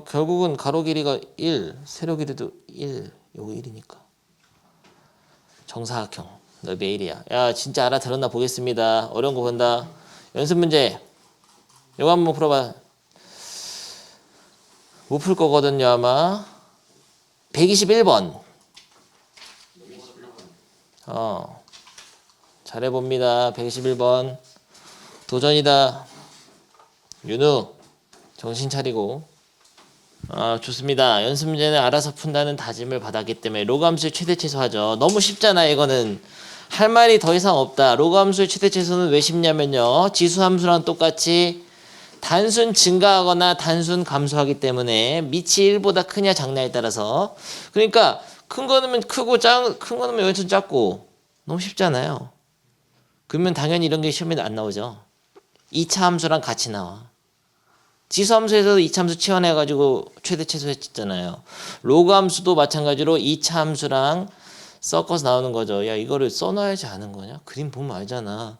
결국은 가로 길이가 1, 세로 길이도 1, 요거 1이니까. 정사각형, 넓이 1이야. 야, 진짜 알아들었나 보겠습니다. 어려운 거 본다. 연습 문제. 요거 한번 풀어봐. 못 풀 거거든요, 아마. 121번. 잘해봅니다. 121번. 도전이다. 윤우, 정신 차리고. 좋습니다. 연습 문제는 알아서 푼다는 다짐을 받았기 때문에 로그 함수의 최대 최소하죠. 너무 쉽잖아. 이거는 할 말이 더 이상 없다. 로그 함수의 최대 최소는 왜 쉽냐면요, 지수 함수랑 똑같이 단순 증가하거나 단순 감소하기 때문에 밑이 1보다 크냐 작냐에 따라서. 그러니까 큰 거 넣으면 크고 큰 거 넣으면 여기서 작고. 너무 쉽잖아요. 그러면 당연히 이런 게 시험에 안 나오죠. 2차 함수랑 같이 나와. 지수 함수에서 2차 함수 치환해가지고 최대 최소 했잖아요. 로그 함수도 마찬가지로 2차 함수랑 섞어서 나오는 거죠. 야, 이거를 써놔야지 아는 거냐? 그림 보면 알잖아.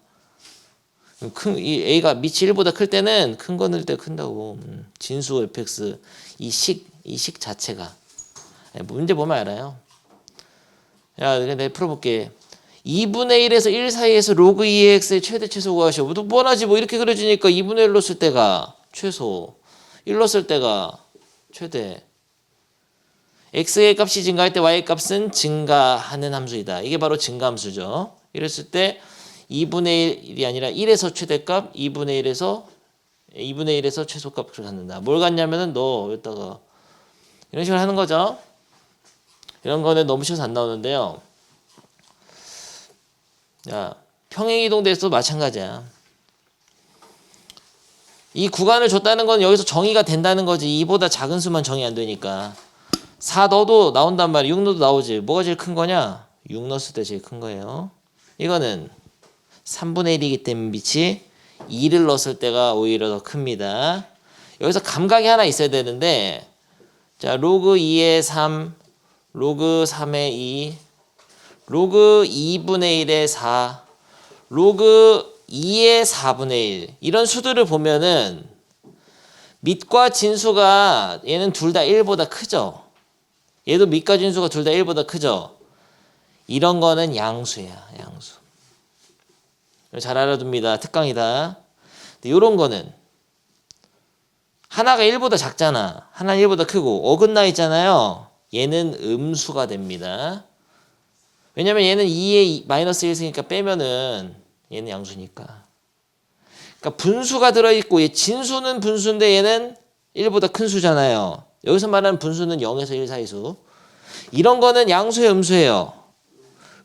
이 A가 밑이 1보다 클 때는 큰 거 넣을 때 큰다고. 진수 fx 이 식 자체가. 문제 보면 알아요. 야, 내가 풀어볼게. 2분의 1에서 1 사이에서 로그 2x의 최대 최소 구하시오. 뭐 뻔하지. 뭐 이렇게 그려지니까 2분의 1로 쓸 때가 최소, 1로 쓸 때가 최대. x의 값이 증가할 때 y의 값은 증가하는 함수이다. 이게 바로 증가함수죠. 이랬을 때 2분의 1이 아니라 1에서 최대값, 2분의 1에서 최소값을 갖는다. 뭘 갖냐면은 너 여기다가 이런 식으로 하는 거죠. 이런 거는 너무 쉬워서 안 나오는데요. 야, 평행이동대에서도 마찬가지야. 이 구간을 줬다는 건 여기서 정의가 된다는 거지. 2보다 작은 수만 정의 안 되니까. 4 넣어도 나온단 말이야. 6 넣어도 나오지. 뭐가 제일 큰 거냐? 6 넣었을 때 제일 큰 거예요. 이거는 3분의 1이기 때문에 밑이 2를 넣었을 때가 오히려 더 큽니다. 여기서 감각이 하나 있어야 되는데, 자, 로그 2의 3, 로그 3의 2, 로그 2분의 1의 4, 로그 2의 4분의 1. 이런 수들을 보면은 밑과 진수가 얘는 둘 다 1보다 크죠. 얘도 밑과 진수가 둘 다 1보다 크죠. 이런 거는 양수야. 양수. 잘 알아둡니다. 특강이다. 이런 거는 하나가 1보다 작잖아. 하나는 1보다 크고 어긋나 있잖아요. 얘는 음수가 됩니다. 왜냐면 얘는 2에 마이너스 1 있으니까 빼면은 얘는 양수니까. 그러니까 분수가 들어있고 얘 진수는 분수인데 얘는 1보다 큰 수잖아요. 여기서 말하는 분수는 0에서 1 사이 수. 이런 거는 양수예요, 음수예요?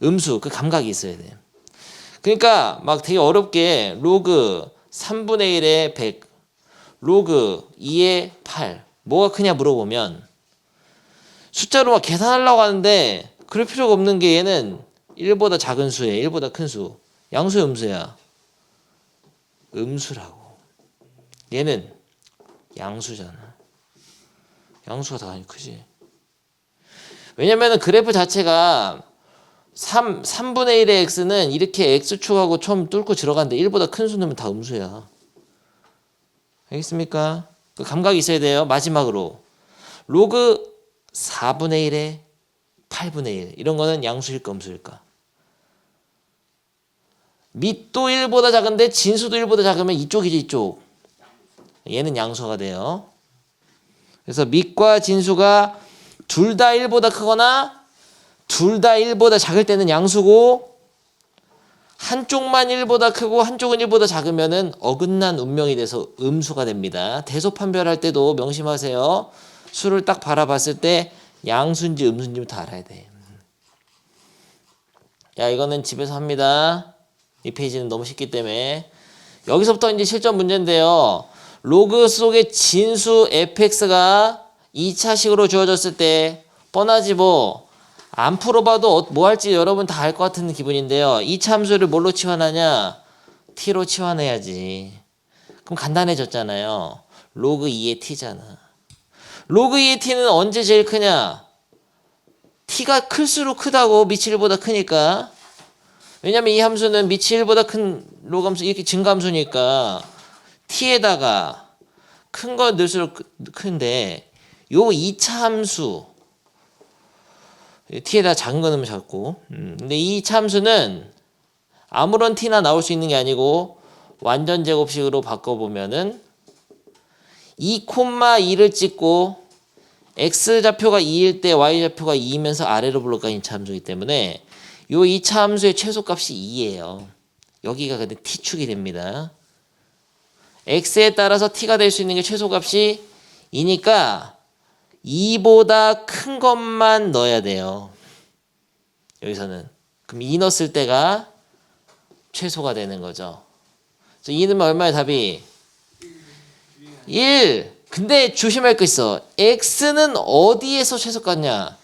음수. 그 감각이 있어야 돼. 그러니까 막 되게 어렵게 로그 3분의 1의 100, 로그 2의 8 뭐가 크냐 물어보면 숫자로 막 계산하려고 하는데 그럴 필요가 없는 게 얘는 1보다 작은 수예요. 1보다 큰 수. 양수야, 음수야? 음수라고. 얘는 양수잖아. 양수가 더 크지. 왜냐면은 그래프 자체가 3분의 1의 x는 이렇게 x축하고 처음 뚫고 들어가는데 1보다 큰 수 넣으면 다 음수야. 알겠습니까? 그 감각이 있어야 돼요. 마지막으로 로그 4분의 1에 8분의 1 이런 거는 양수일까 음수일까? 밑도 1보다 작은데 진수도 1보다 작으면 이쪽이지 이쪽. 얘는 양수가 돼요. 그래서 밑과 진수가 둘 다 1보다 크거나 둘 다 1보다 작을 때는 양수고 한쪽만 1보다 크고 한쪽은 1보다 작으면은 어긋난 운명이 돼서 음수가 됩니다. 대소 판별할 때도 명심하세요. 수를 딱 바라봤을 때 양수인지 음수인지부터 알아야 돼. 야, 이거는 집에서 합니다. 이 페이지는 너무 쉽기 때문에. 여기서부터 이제 실전 문제인데요. 로그 속의 진수 fx가 2차식으로 주어졌을 때 뻔하지 뭐. 안 풀어봐도 뭐 할지 여러분 다 알 것 같은 기분인데요. 이 참수를 뭘로 치환하냐? t로 치환해야지. 그럼 간단해졌잖아요. 로그 2의 t잖아. 로그 2의 t는 언제 제일 크냐? t가 클수록 크다고 밑이 1보다 크니까. 왜냐면 이 함수는 밑이 1보다 큰 로그 함수 이렇게 증가함수니까 t에다가 큰 거 넣을수록 큰데 요 2차 함수 t에다 작은 거 넣으면 작고 근데 이 참수는 아무런 t나 나올 수 있는 게 아니고 완전 제곱식으로 바꿔보면은 2,2를 찍고 x좌표가 2일 때 y좌표가 2이면서 아래로 블록가인 참수이기 때문에 요 2차 함수의 최소값이 2예요. 여기가 근데 t축이 됩니다. x에 따라서 t가 될 수 있는 게 최소값이 2니까 2보다 큰 것만 넣어야 돼요. 여기서는. 그럼 2 넣었을 때가 최소가 되는 거죠. 그래서 2 넣으면 얼마야 답이? 1. 근데 조심할 거 있어. x는 어디에서 최소값냐?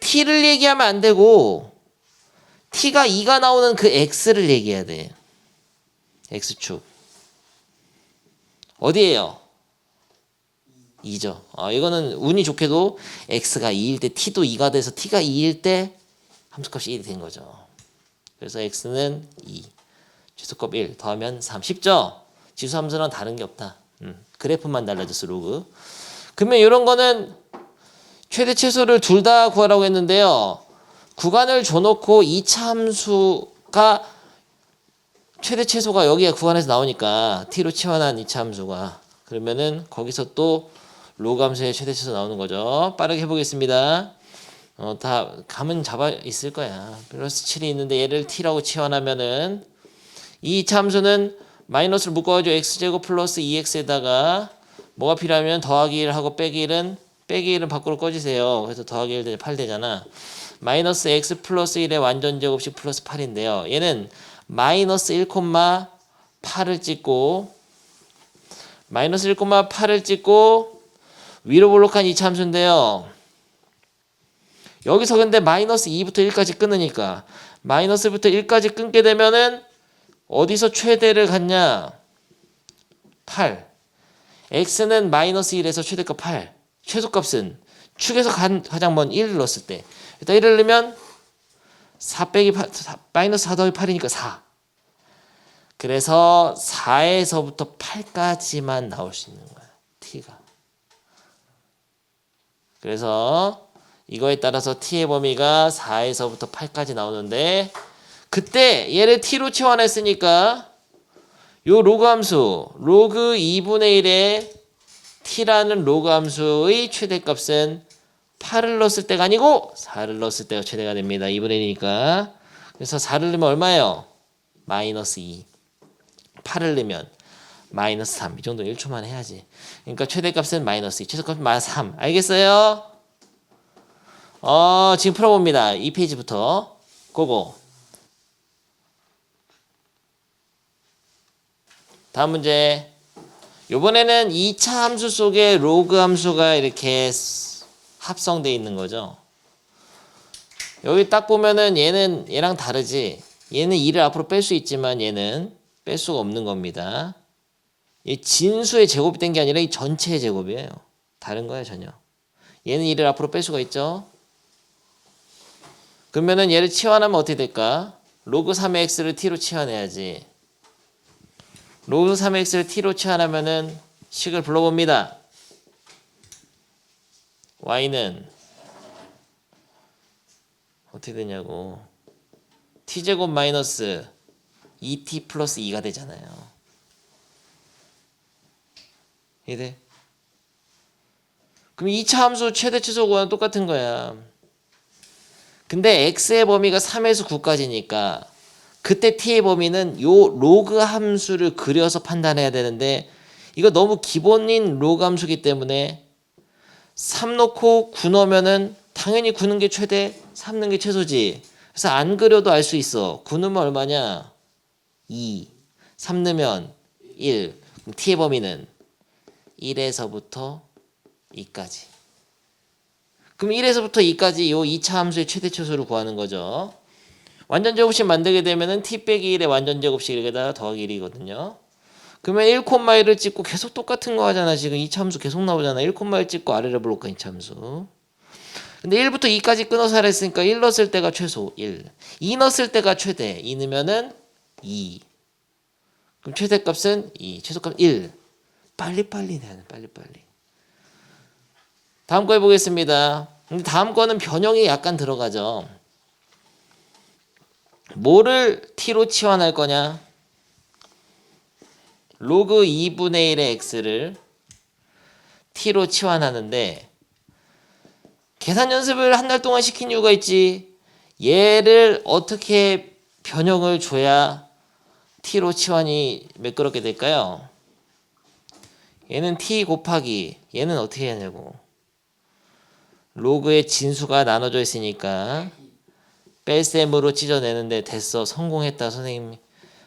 t를 얘기하면 안 되고 t가 2가 나오는 그 x를 얘기해야 돼. x축. 어디에요? 2죠. 이거는 운이 좋게도 x가 2일 때 t도 2가 돼서 t가 2일 때 함수값이 1이 된 거죠. 그래서 x는 2, 최소값 1 더하면 3. 쉽죠? 지수함수랑 다른 게 없다. 그래프만 달라졌어 로그. 그러면 이런 거는 최대 최소를 둘 다 구하라고 했는데요. 구간을 줘놓고 2차 함수가 최대 최소가 여기가 구간에서 나오니까 t로 치환한 2차 함수가 그러면은 거기서 또 로그 함수의 최대 최소 나오는 거죠. 빠르게 해보겠습니다. 다 감은 잡아 있을 거야. 플러스 7이 있는데 얘를 t라고 치환하면은 이 2차 함수는 마이너스를 묶어가지고 x제곱 플러스 2x에다가 뭐가 필요하면 더하기 1하고 빼기 1은 빼기 1은 밖으로 꺼지세요. 그래서 더하기 1 되면 8 되잖아. 마이너스 x 플러스 1의 완전 제곱식 플러스 8인데요. 얘는 마이너스 1,8을 찍고 마이너스 1,8을 찍고 위로 볼록한 2차 함수인데요. 여기서 근데 마이너스 2부터 1까지 끊으니까 마이너스부터 1까지 끊게 되면은 어디서 최대를 갖냐? 8. x는 마이너스 1에서 최대값 8. 최소값은 축에서 가장 먼 1을 넣었을 때. 일단 1을 넣으면 4 빼기 8, 마이너스 4 더하기 8이니까 4. 그래서 4에서부터 8까지만 나올 수 있는 거야. t가. 그래서 이거에 따라서 t의 범위가 4에서부터 8까지 나오는데 그때 얘를 t로 치환했으니까 요 로그 함수 로그 2분의 1의 t라는 로그 함수의 최대값은 8을 넣었을 때가 아니고 4를 넣었을 때가 최대가 됩니다. 2분의 1이니까. 그래서 4를 넣으면 얼마예요? 마이너스 2. 8을 넣으면 마이너스 3. 이 정도 1초만 해야지. 그러니까 최대값은 마이너스 2. 최소값은 마이너스 3. 알겠어요? 지금 풀어봅니다. 2페이지부터. 고고. 다음 문제. 요번에는 2차 함수 속에 로그 함수가 이렇게 합성되어 있는 거죠. 여기 딱 보면은 얘는 얘랑 다르지. 얘는 2를 앞으로 뺄 수 있지만 얘는 뺄 수가 없는 겁니다. 이 진수의 제곱이 된 게 아니라 이 전체의 제곱이에요. 다른 거예요 전혀. 얘는 1을 앞으로 뺄 수가 있죠. 그러면은 얘를 치환하면 어떻게 될까? 로그 3의 x를 t로 치환해야지. 로그 3의 x를 t로 치환하면은 식을 불러봅니다. y는 어떻게 되냐고. t제곱 마이너스 2t 플러스 2가 되잖아요. 이래. 그럼 2차 함수 최대 최소 구하는 똑같은 거야. 근데 x의 범위가 3에서 9까지니까 그때 t의 범위는 요 로그 함수를 그려서 판단해야 되는데 이거 너무 기본인 로그 함수기 때문에 3 넣고 9 넣으면은 당연히 9는 게 최대, 3 넣는 게 최소지. 그래서 안 그려도 알 수 있어. 9 넣으면 얼마냐? 2. 3 넣으면 1. 그럼 t의 범위는 1에서부터 2까지. 그럼 1에서부터 2까지 요 2차 함수의 최대 최소를 구하는 거죠. 완전 제곱식 만들게 되면은 t 빼기 1의 완전 제곱식 이렇게다가 더하기 1이거든요. 그러면 1,1을 찍고 계속 똑같은 거 하잖아. 지금 2차 함수 계속 나오잖아. 1,1 찍고 아래를 볼까 2차 함수. 근데 1부터 2까지 끊어서 하라 했으니까 1 넣었을 때가 최소 1. 2 넣었을 때가 최대. 2 넣으면은 2. 그럼 최대값은 2. 최소값 1. 빨리빨리 내야 돼. 빨리빨리. 다음 거 해보겠습니다. 근데 다음 거는 변형이 약간 들어가죠. 뭐를 t로 치환할 거냐? 로그 2분의 1의 x를 t로 치환하는데 계산 연습을 한 달 동안 시킨 이유가 있지. 얘를 어떻게 변형을 줘야 t로 치환이 매끄럽게 될까요? 얘는 t 곱하기 얘는 어떻게 하냐고. 로그의 진수가 나눠져 있으니까 뺄셈으로 찢어내는데 됐어. 성공했다 선생님.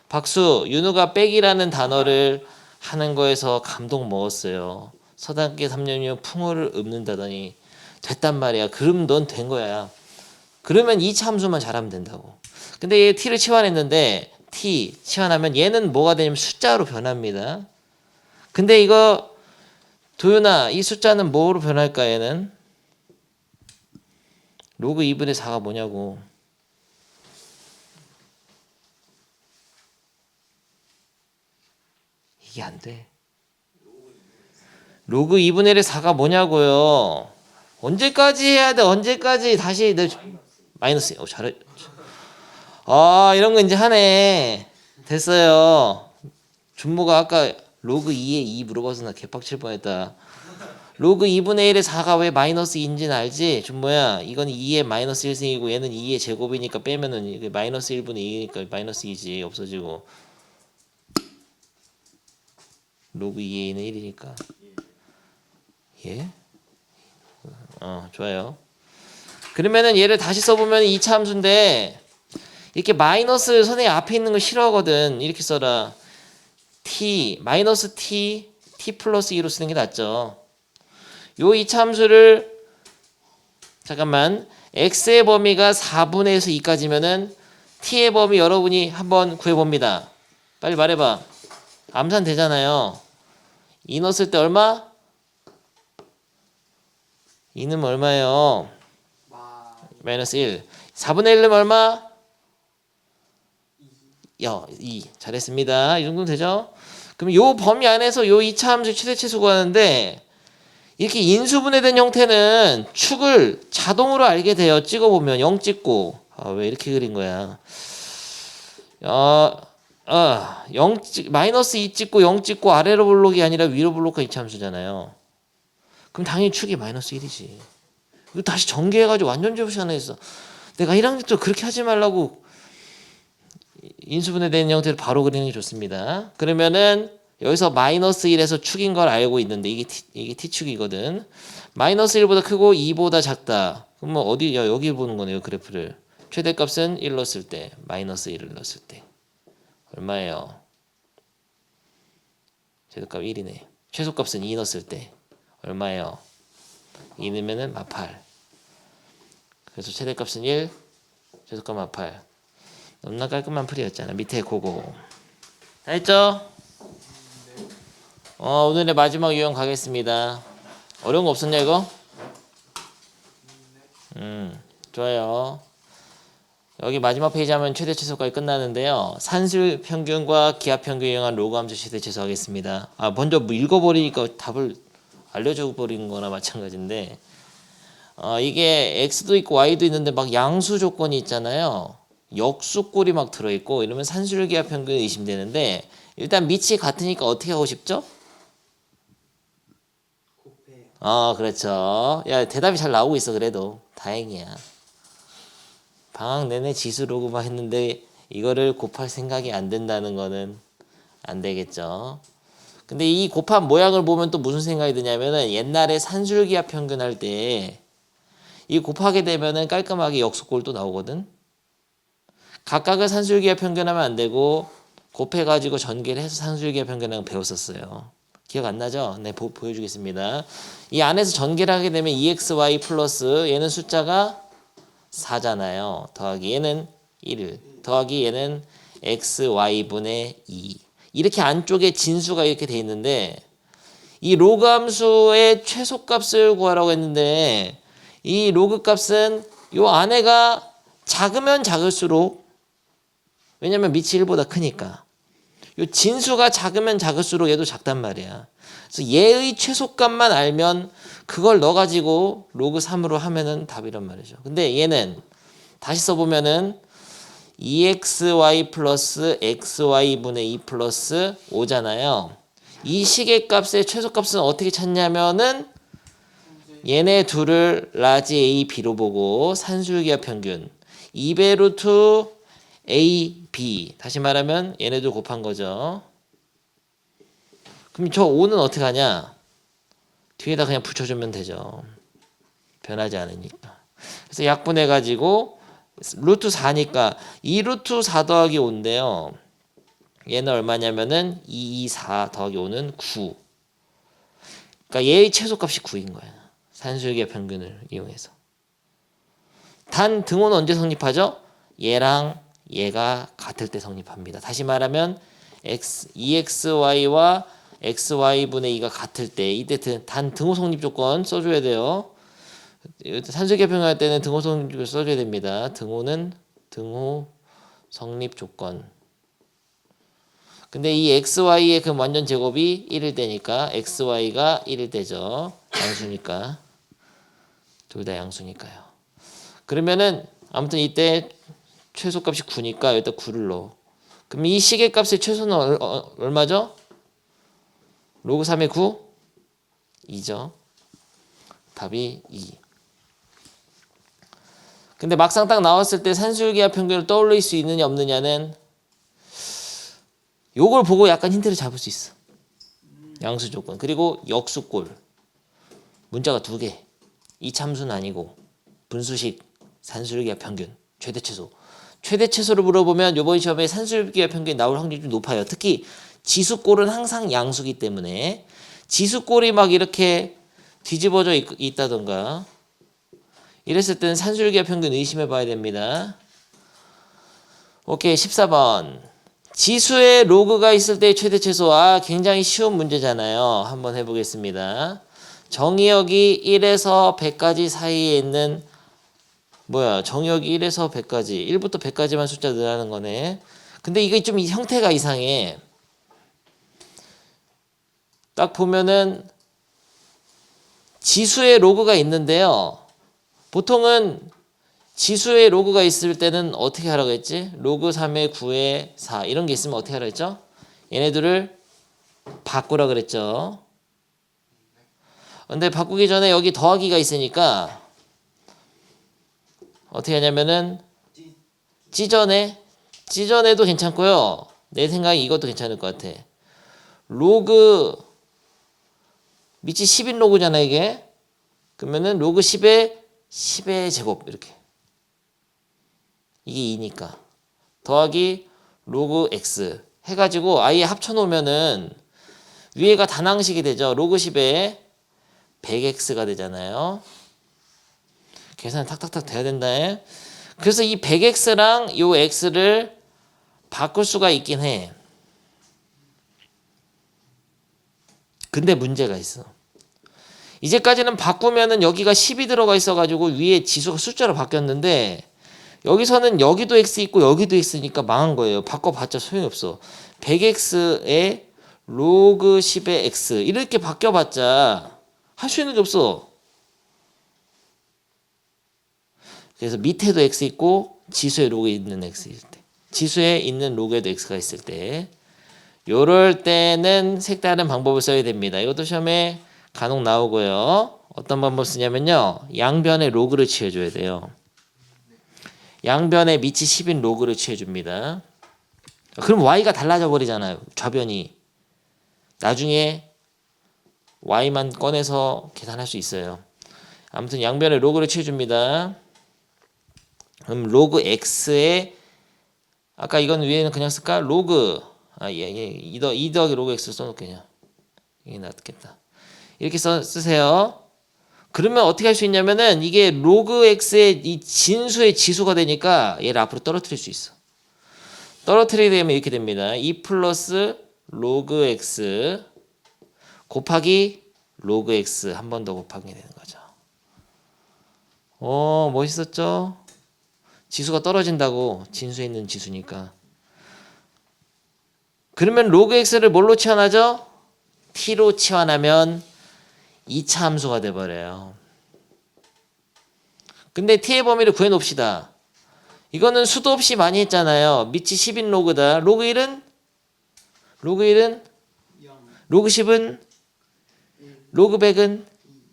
박수. 윤우가 빼기라는 단어를 하는 거에서 감동 먹었어요. 서당계 3년이면 풍어를 읊는다더니 됐단 말이야. 그럼 넌 된 거야. 그러면 2차 함수만 잘하면 된다고. 근데 얘 t를 치환했는데 t 치환하면 얘는 뭐가 되냐면 숫자로 변합니다. 근데 이거 도윤아 이 숫자는 뭐로 변할까 얘는? 로그 2분의 4가 뭐냐고. 이게 안 돼. 로그 2분의 1의 4가 뭐냐고요. 언제까지 해야 돼? 언제까지 다시 마이너스. 잘해. 아 이런 거 이제 하네. 됐어요. 준모가 아까 로그 2에 2 물어봐서 나 개빡칠 뻔했다. 로그 2분의 1의 4가 왜 마이너스 2인지는 알지? 준모야 이건 2의 마이너스 1승이고 얘는 2의 제곱이니까 빼면은 이게 마이너스 1분의 2니까 마이너스 2지 없어지고 로그 2의 2는 1이니까 예? 좋아요. 그러면은 얘를 다시 써보면 2차 함수인데 이렇게 마이너스 선생님 앞에 있는 거 싫어하거든. 이렇게 써라. t 마이너스 t 플러스 2로 쓰는 게 낫죠. 요 2차 함수를 잠깐만 x의 범위가 4분의 1에서 2까지면은 t의 범위 여러분이 한번 구해봅니다. 빨리 말해봐. 암산 되잖아요. 2 넣었을 때 얼마? 2는 얼마예요? 마이너스 1. 4분의 1은 얼마? 2. 잘했습니다. 이 정도면 되죠? 그럼 요 범위 안에서 요 2차 함수 최대치수 구하는데 이렇게 인수분해된 형태는 축을 자동으로 알게 돼요. 찍어보면 0 찍고 왜 이렇게 그린 거야? 0 마이너스 2 찍고 0 찍고 아래로 블록이 아니라 위로 블록가 2차 함수잖아요. 그럼 당연히 축이 마이너스 1이지. 이거 다시 전개해가지고 완전 제곱식 하나 했어. 내가 1학년 때 그렇게 하지 말라고 인수분해된 형태로 바로 그리는 게 좋습니다. 그러면은 여기서 마이너스 1에서 축인 걸 알고 있는데 이게 t축이거든. 마이너스 1보다 크고 2보다 작다. 그럼 뭐 어디 여기 보는 거네요. 그래프를. 최대값은 1 넣었을 때 마이너스 1을 넣었을 때 얼마예요? 최대값 1이네. 최소값은 2 넣었을 때 얼마예요? 2 넣으면은 마팔. 그래서 최대값은 1, 최소값 마팔. 너무나 깔끔한 풀이였잖아. 밑에 그거. 다 했죠? 오늘의 마지막 유형 가겠습니다. 어려운 거 없었냐 이거? 좋아요. 여기 마지막 페이지 하면 최대 최소까지 끝나는데요. 산술 평균과 기하 평균 이용한 로그 함수 최대 최소 하겠습니다. 먼저 뭐 읽어버리니까 답을 알려줘 버린 거나 마찬가지인데 이게 x도 있고 y도 있는데 막 양수 조건이 있잖아요. 역수꼴이 막 들어있고 이러면 산술 기하 평균이 의심되는데 일단 밑이 같으니까 어떻게 하고 싶죠? 곱해요. 그렇죠. 야, 대답이 잘 나오고 있어. 그래도 다행이야. 방학 내내 지수 로그만 했는데 이거를 곱할 생각이 안 된다는 거는 안 되겠죠. 근데 이 곱한 모양을 보면 또 무슨 생각이 드냐면은 옛날에 산술기하 평균 할 때 이 곱하게 되면은 깔끔하게 역수꼴도 나오거든. 각각을 산술기하 평균하면 안 되고 곱해가지고 전개를 해서 산술기하 평균하는 거 배웠었어요. 기억 안 나죠? 네, 보여주겠습니다. 이 안에서 전개를 하게 되면 2xy 플러스 얘는 숫자가 4잖아요. 더하기 얘는 1 더하기 얘는 xy분의 2 이렇게 안쪽에 진수가 이렇게 돼 있는데 이 로그 함수의 최소값을 구하라고 했는데 이 로그 값은 요 안에가 작으면 작을수록 왜냐면 밑이 1보다 크니까 요 진수가 작으면 작을수록 얘도 작단 말이야. 그래서 얘의 최소값만 알면 그걸 넣어가지고 로그 3으로 하면은 답이란 말이죠. 근데 얘는 다시 써보면은 2xy 플러스 xy분의 2 플러스 5잖아요. 이 시계값의 최소값은 어떻게 찾냐면은 얘네 둘을 라지 a, b로 보고 산술기하 평균 2배 루트 a, b 다시 말하면 얘네들 곱한 거죠. 그럼 저 5는 어떻게 하냐? 뒤에다 그냥 붙여주면 되죠. 변하지 않으니까. 그래서 약분해가지고 루트 4니까 2 루트 4 더하기 5인데요. 얘는 얼마냐면은 2, 4 더하기 5는 9. 그러니까 얘의 최소값이 9인 거야. 산술기하 평균을 이용해서. 단 등호는 언제 성립하죠? 얘랑 얘가 같을 때 성립합니다. 다시 말하면 2xy와 xy분의 2가 같을 때 이때 단 등호 성립 조건 써줘야 돼요. 산술기하 평균할 때는 등호 성립을 써줘야 됩니다. 등호는 등호 성립 조건. 근데 이 xy의 그 완전 제곱이 1일 때니까 xy가 1일 때죠. 양수니까. 둘 다 양수니까요. 그러면은 아무튼 이때 최소값이 9니까 여기다 9를 넣어. 그럼 이 시계값의 최소는 얼마죠? 로그 3의 9? 2죠. 답이 2. 근데 막상 딱 나왔을 때 산술기하 평균을 떠올릴 수 있느냐 없느냐는 요걸 보고 약간 힌트를 잡을 수 있어. 양수 조건. 그리고 역수꼴. 문자가 2개. 이참수는 아니고 분수식 산술기하 평균 최대 최소. 최대 최소를 물어보면 이번 시험에 산술기하 평균이 나올 확률이 좀 높아요. 특히 지수꼴은 항상 양수기 때문에 지수꼴이 막 이렇게 뒤집어져 있다던가 이랬을 때는 산술기하 평균 의심해 봐야 됩니다. 오케이 14번. 지수에 로그가 있을 때의 최대 최소. 굉장히 쉬운 문제잖아요. 한번 해보겠습니다. 정의역이 1에서 100까지 사이에 있는 정의역이 1에서 100까지 1부터 100까지만 숫자 늘어나는 거네. 근데 이게 좀 형태가 이상해. 딱 보면은 지수에 로그가 있는데요. 보통은 지수에 로그가 있을 때는 어떻게 하라고 했지? 로그 3에 9에 4 이런 게 있으면 어떻게 하라고 했죠? 얘네들을 바꾸라 그랬죠. 근데 바꾸기 전에 여기 더하기가 있으니까 어떻게 하냐면은 찌전에도 괜찮고요. 내 생각에 이것도 괜찮을 것 같아. 로그 밑이 10인 로그잖아 이게. 그러면은 로그 10의 제곱 이렇게. 이게 2니까. 더하기 로그 x 해가지고 아예 합쳐놓으면은 위에가 단항식이 되죠. 로그 10에 100x가 되잖아요. 계산 탁탁탁 돼야 된다. 그래서 이 100x랑 요 x를 바꿀 수가 있긴 해. 근데 문제가 있어. 이제까지는 바꾸면은 여기가 10이 들어가 있어가지고 위에 지수가 숫자로 바뀌었는데 여기서는 여기도 x 있고 여기도 x니까 망한 거예요. 바꿔봤자 소용이 없어. 100x에 로그 10의 x 이렇게 바뀌어봤자 할 수 있는 게 없어. 그래서 밑에도 x 있고 지수에 로그 있는 x 있을 때, 지수에 있는 로그에도 x가 있을 때, 요럴 때는 색다른 방법을 써야 됩니다. 이것도 시험에 간혹 나오고요. 어떤 방법 쓰냐면요, 양변에 로그를 취해줘야 돼요. 양변에 밑이 10인 로그를 취해줍니다. 그럼 y가 달라져 버리잖아요. 좌변이. 나중에 y만 꺼내서 계산할 수 있어요. 아무튼 양변에 로그를 취해줍니다. 그럼 로그 x에 아까 이건 위에는 그냥 쓸까? 로그 2 더하기 로그 x 써놓겠냐. 이게 낫겠다. 이렇게 쓰세요. 그러면 어떻게 할 수 있냐면은 이게 로그 x의 이 진수의 지수가 되니까 얘를 앞으로 떨어뜨릴 수 있어. 떨어뜨리게 되면 이렇게 됩니다. 2 플러스 로그 x 곱하기 로그 x 한 번 더 곱하게 되는 거죠. 멋있었죠? 지수가 떨어진다고. 진수에 있는 지수니까. 그러면 로그 x를 뭘로 치환하죠? t로 치환하면 2차 함수가 돼버려요. 근데 t의 범위를 구해놓읍시다. 이거는 수도 없이 많이 했잖아요. 밑이 10인 로그다. 로그 1은? 로그 10은? 로그 100은?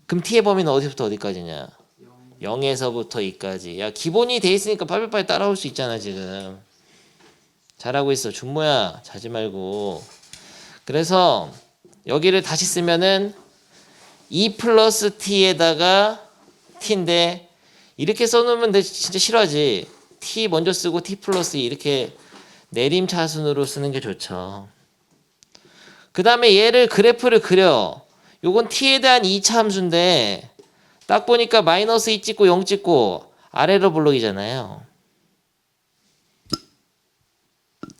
그럼 t의 범위는 어디서부터 어디까지냐? 0에서부터 2까지. 야, 기본이 돼 있으니까 빨리빨리 따라올 수 있잖아 지금. 잘하고 있어. 준모야, 자지 말고. 그래서 여기를 다시 쓰면은 2 플러스 t에다가 t인데 이렇게 써놓으면 진짜 싫어하지. t 먼저 쓰고 t 플러스 이렇게 내림차순으로 쓰는 게 좋죠. 그 다음에 얘를 그래프를 그려. 요건 t에 대한 2차 함수인데 딱 보니까 마이너스 2 찍고 0 찍고 아래로 블록이잖아요.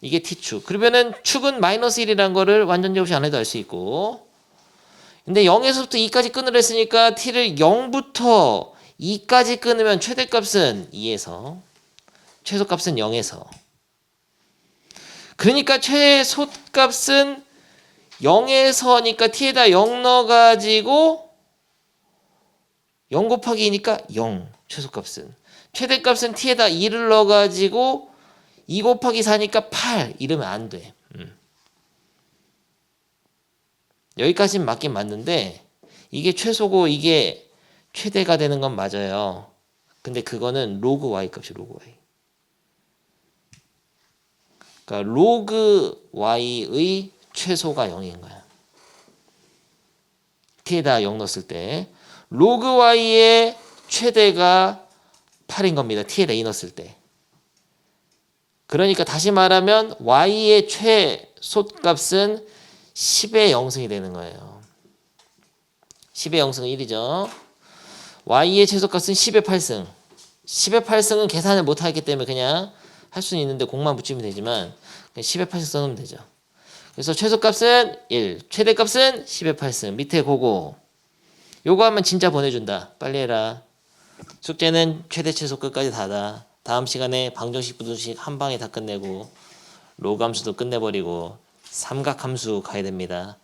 이게 t축. 그러면은 축은 마이너스 1이라는 거를 완전 제곱식 안 해도 알 수 있고, 근데 0에서부터 2까지 끊으려 했으니까 t를 0부터 2까지 끊으면 최대값은 2에서, 최소값은 0에서. 그러니까 최소값은 0에서니까 t에다 0 넣어가지고 0 곱하기 2니까 0, 최소값은. 최대값은 t에다 2를 넣어가지고 2 곱하기 4니까 8 이러면 안 돼. 여기까지는 맞긴 맞는데 이게 최소고 이게 최대가 되는 건 맞아요. 근데 그거는 로그 y 값이 로그 y. 그러니까 로그 y의 최소가 0인 거야. t에다 0 넣었을 때 로그 y의 최대가 8인 겁니다. t에다 2 넣었을 때. 그러니까 다시 말하면 y의 최소값은 10의 0승이 되는 거예요. 10의 0승은 1이죠. y의 최소값은 10의 8승. 10의 8승은 계산을 못하기 때문에 그냥 할 수는 있는데 공만 붙이면 되지만 10의 8승 써놓으면 되죠. 그래서 최소값은 1, 최대값은 10의 8승. 밑에 고고. 요거 하면 진짜 보내준다. 빨리 해라. 숙제는 최대 최소 끝까지 다다. 다음 시간에 방정식 부등식 한 방에 다 끝내고 로그 함수도 끝내버리고 삼각함수 가야 됩니다.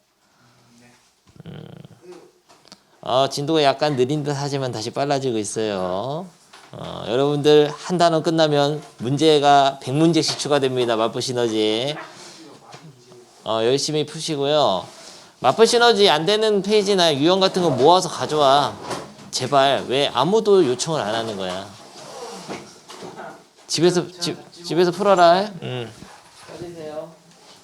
진도가 약간 느린 듯 하지만 다시 빨라지고 있어요. 여러분들 한 단원 끝나면 문제가 100문제씩 추가됩니다. 마프 시너지. 열심히 푸시고요. 마프 시너지 안 되는 페이지나 유형 같은 거 모아서 가져와. 제발. 왜 아무도 요청을 안 하는 거야. 집에서 풀어라.